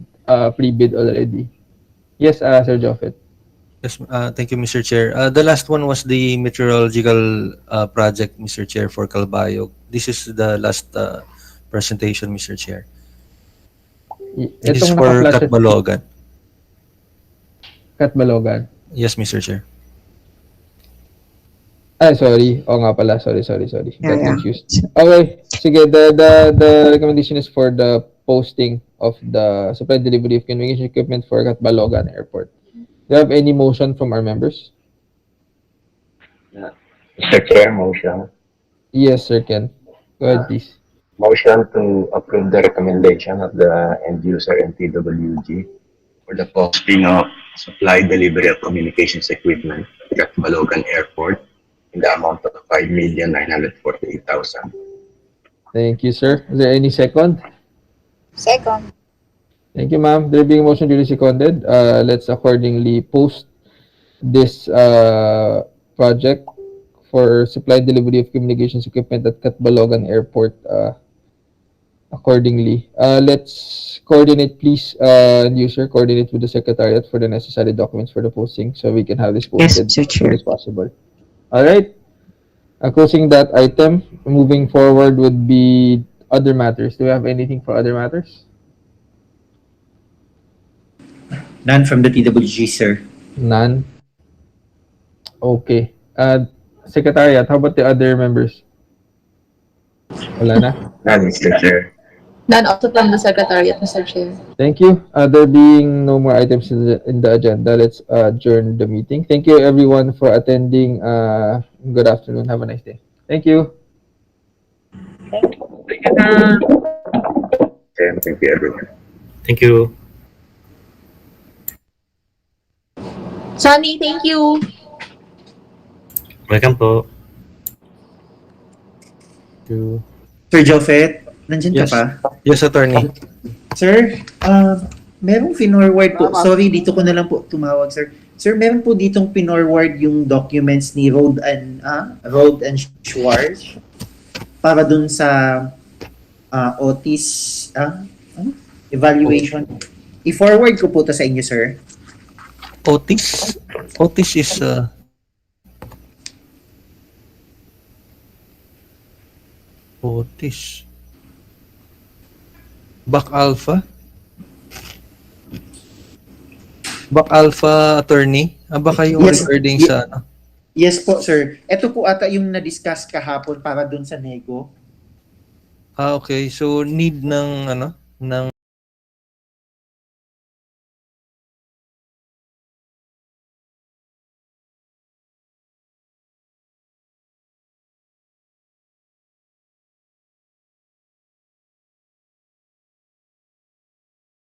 Speaker 2: pre-bid already. Yes, Sir Joffet.
Speaker 4: Yes, thank you, Mr. Chair. The last one was the meteorological project, Mr. Chair, for Calbayog. This is the last presentation, Mr. Chair. It is
Speaker 2: Itong
Speaker 4: for
Speaker 2: naka-flash at
Speaker 4: Catbalogan.
Speaker 2: Catbalogan.
Speaker 4: Yes, Mr. Chair.
Speaker 2: Sorry. Oo nga pala. Sorry. Got
Speaker 7: Yeah.
Speaker 2: confused. Okay. Sige, the recommendation is for the posting of the supply delivery of communication equipment for Catbalogan Airport. Do you have any motion from our members?
Speaker 8: Mr. Chair, motion.
Speaker 2: Yes, Sir Ken. Go ahead, please.
Speaker 8: Motion to approve the recommendation of the end user and TWG for the posting of supply delivery of communications equipment at Catbalogan Airport in the amount of 5,948,000.
Speaker 2: Thank you, sir. Is there any second?
Speaker 9: Second.
Speaker 2: Thank you, ma'am. There being a motion duly seconded, let's accordingly post this project for supply delivery of communications equipment at Catbalogan Airport accordingly. Let's coordinate, please, user, coordinate with the Secretariat for the necessary documents for the posting so we can have this
Speaker 7: Yes,
Speaker 2: posted
Speaker 7: Mr.
Speaker 2: as soon
Speaker 7: Chair.
Speaker 2: as possible. All right. Closing that item, moving forward would be other matters. Do we have anything for other matters?
Speaker 1: None from the TWG, sir.
Speaker 2: None. Okay. Secretariat, how about the other members? Wala na?
Speaker 8: None, Mr. Chair.
Speaker 9: None also from the Secretariat, Mr. Chair.
Speaker 2: Thank you. There being no more items in the agenda, let's adjourn the meeting. Thank you, everyone, for attending. Good afternoon. Have a nice day. Thank you.
Speaker 8: Thank you, everyone.
Speaker 3: Thank you.
Speaker 9: Sonny, thank you.
Speaker 3: Welcome po.
Speaker 2: To
Speaker 1: Sir Jofet, nandiyan
Speaker 4: Yes.
Speaker 1: ka pa?
Speaker 4: Yes, attorney.
Speaker 1: Sir, merong pinorward po. Sorry, dito ko na lang po tumawag, sir. Sir, meron po ditong pinorward yung documents ni Road and Schwartz para dun sa Otis evaluation. I-forward ko po to sa inyo, sir.
Speaker 4: Otis? Otis is Otis. BAC Alpha? BAC Alpha attorney? Baka yung
Speaker 1: Yes.
Speaker 4: recording sa ano?
Speaker 1: Yes po, sir. Ito po ata yung na-discuss kahapon para dun sa nego.
Speaker 4: Okay. So need ng ano? Ng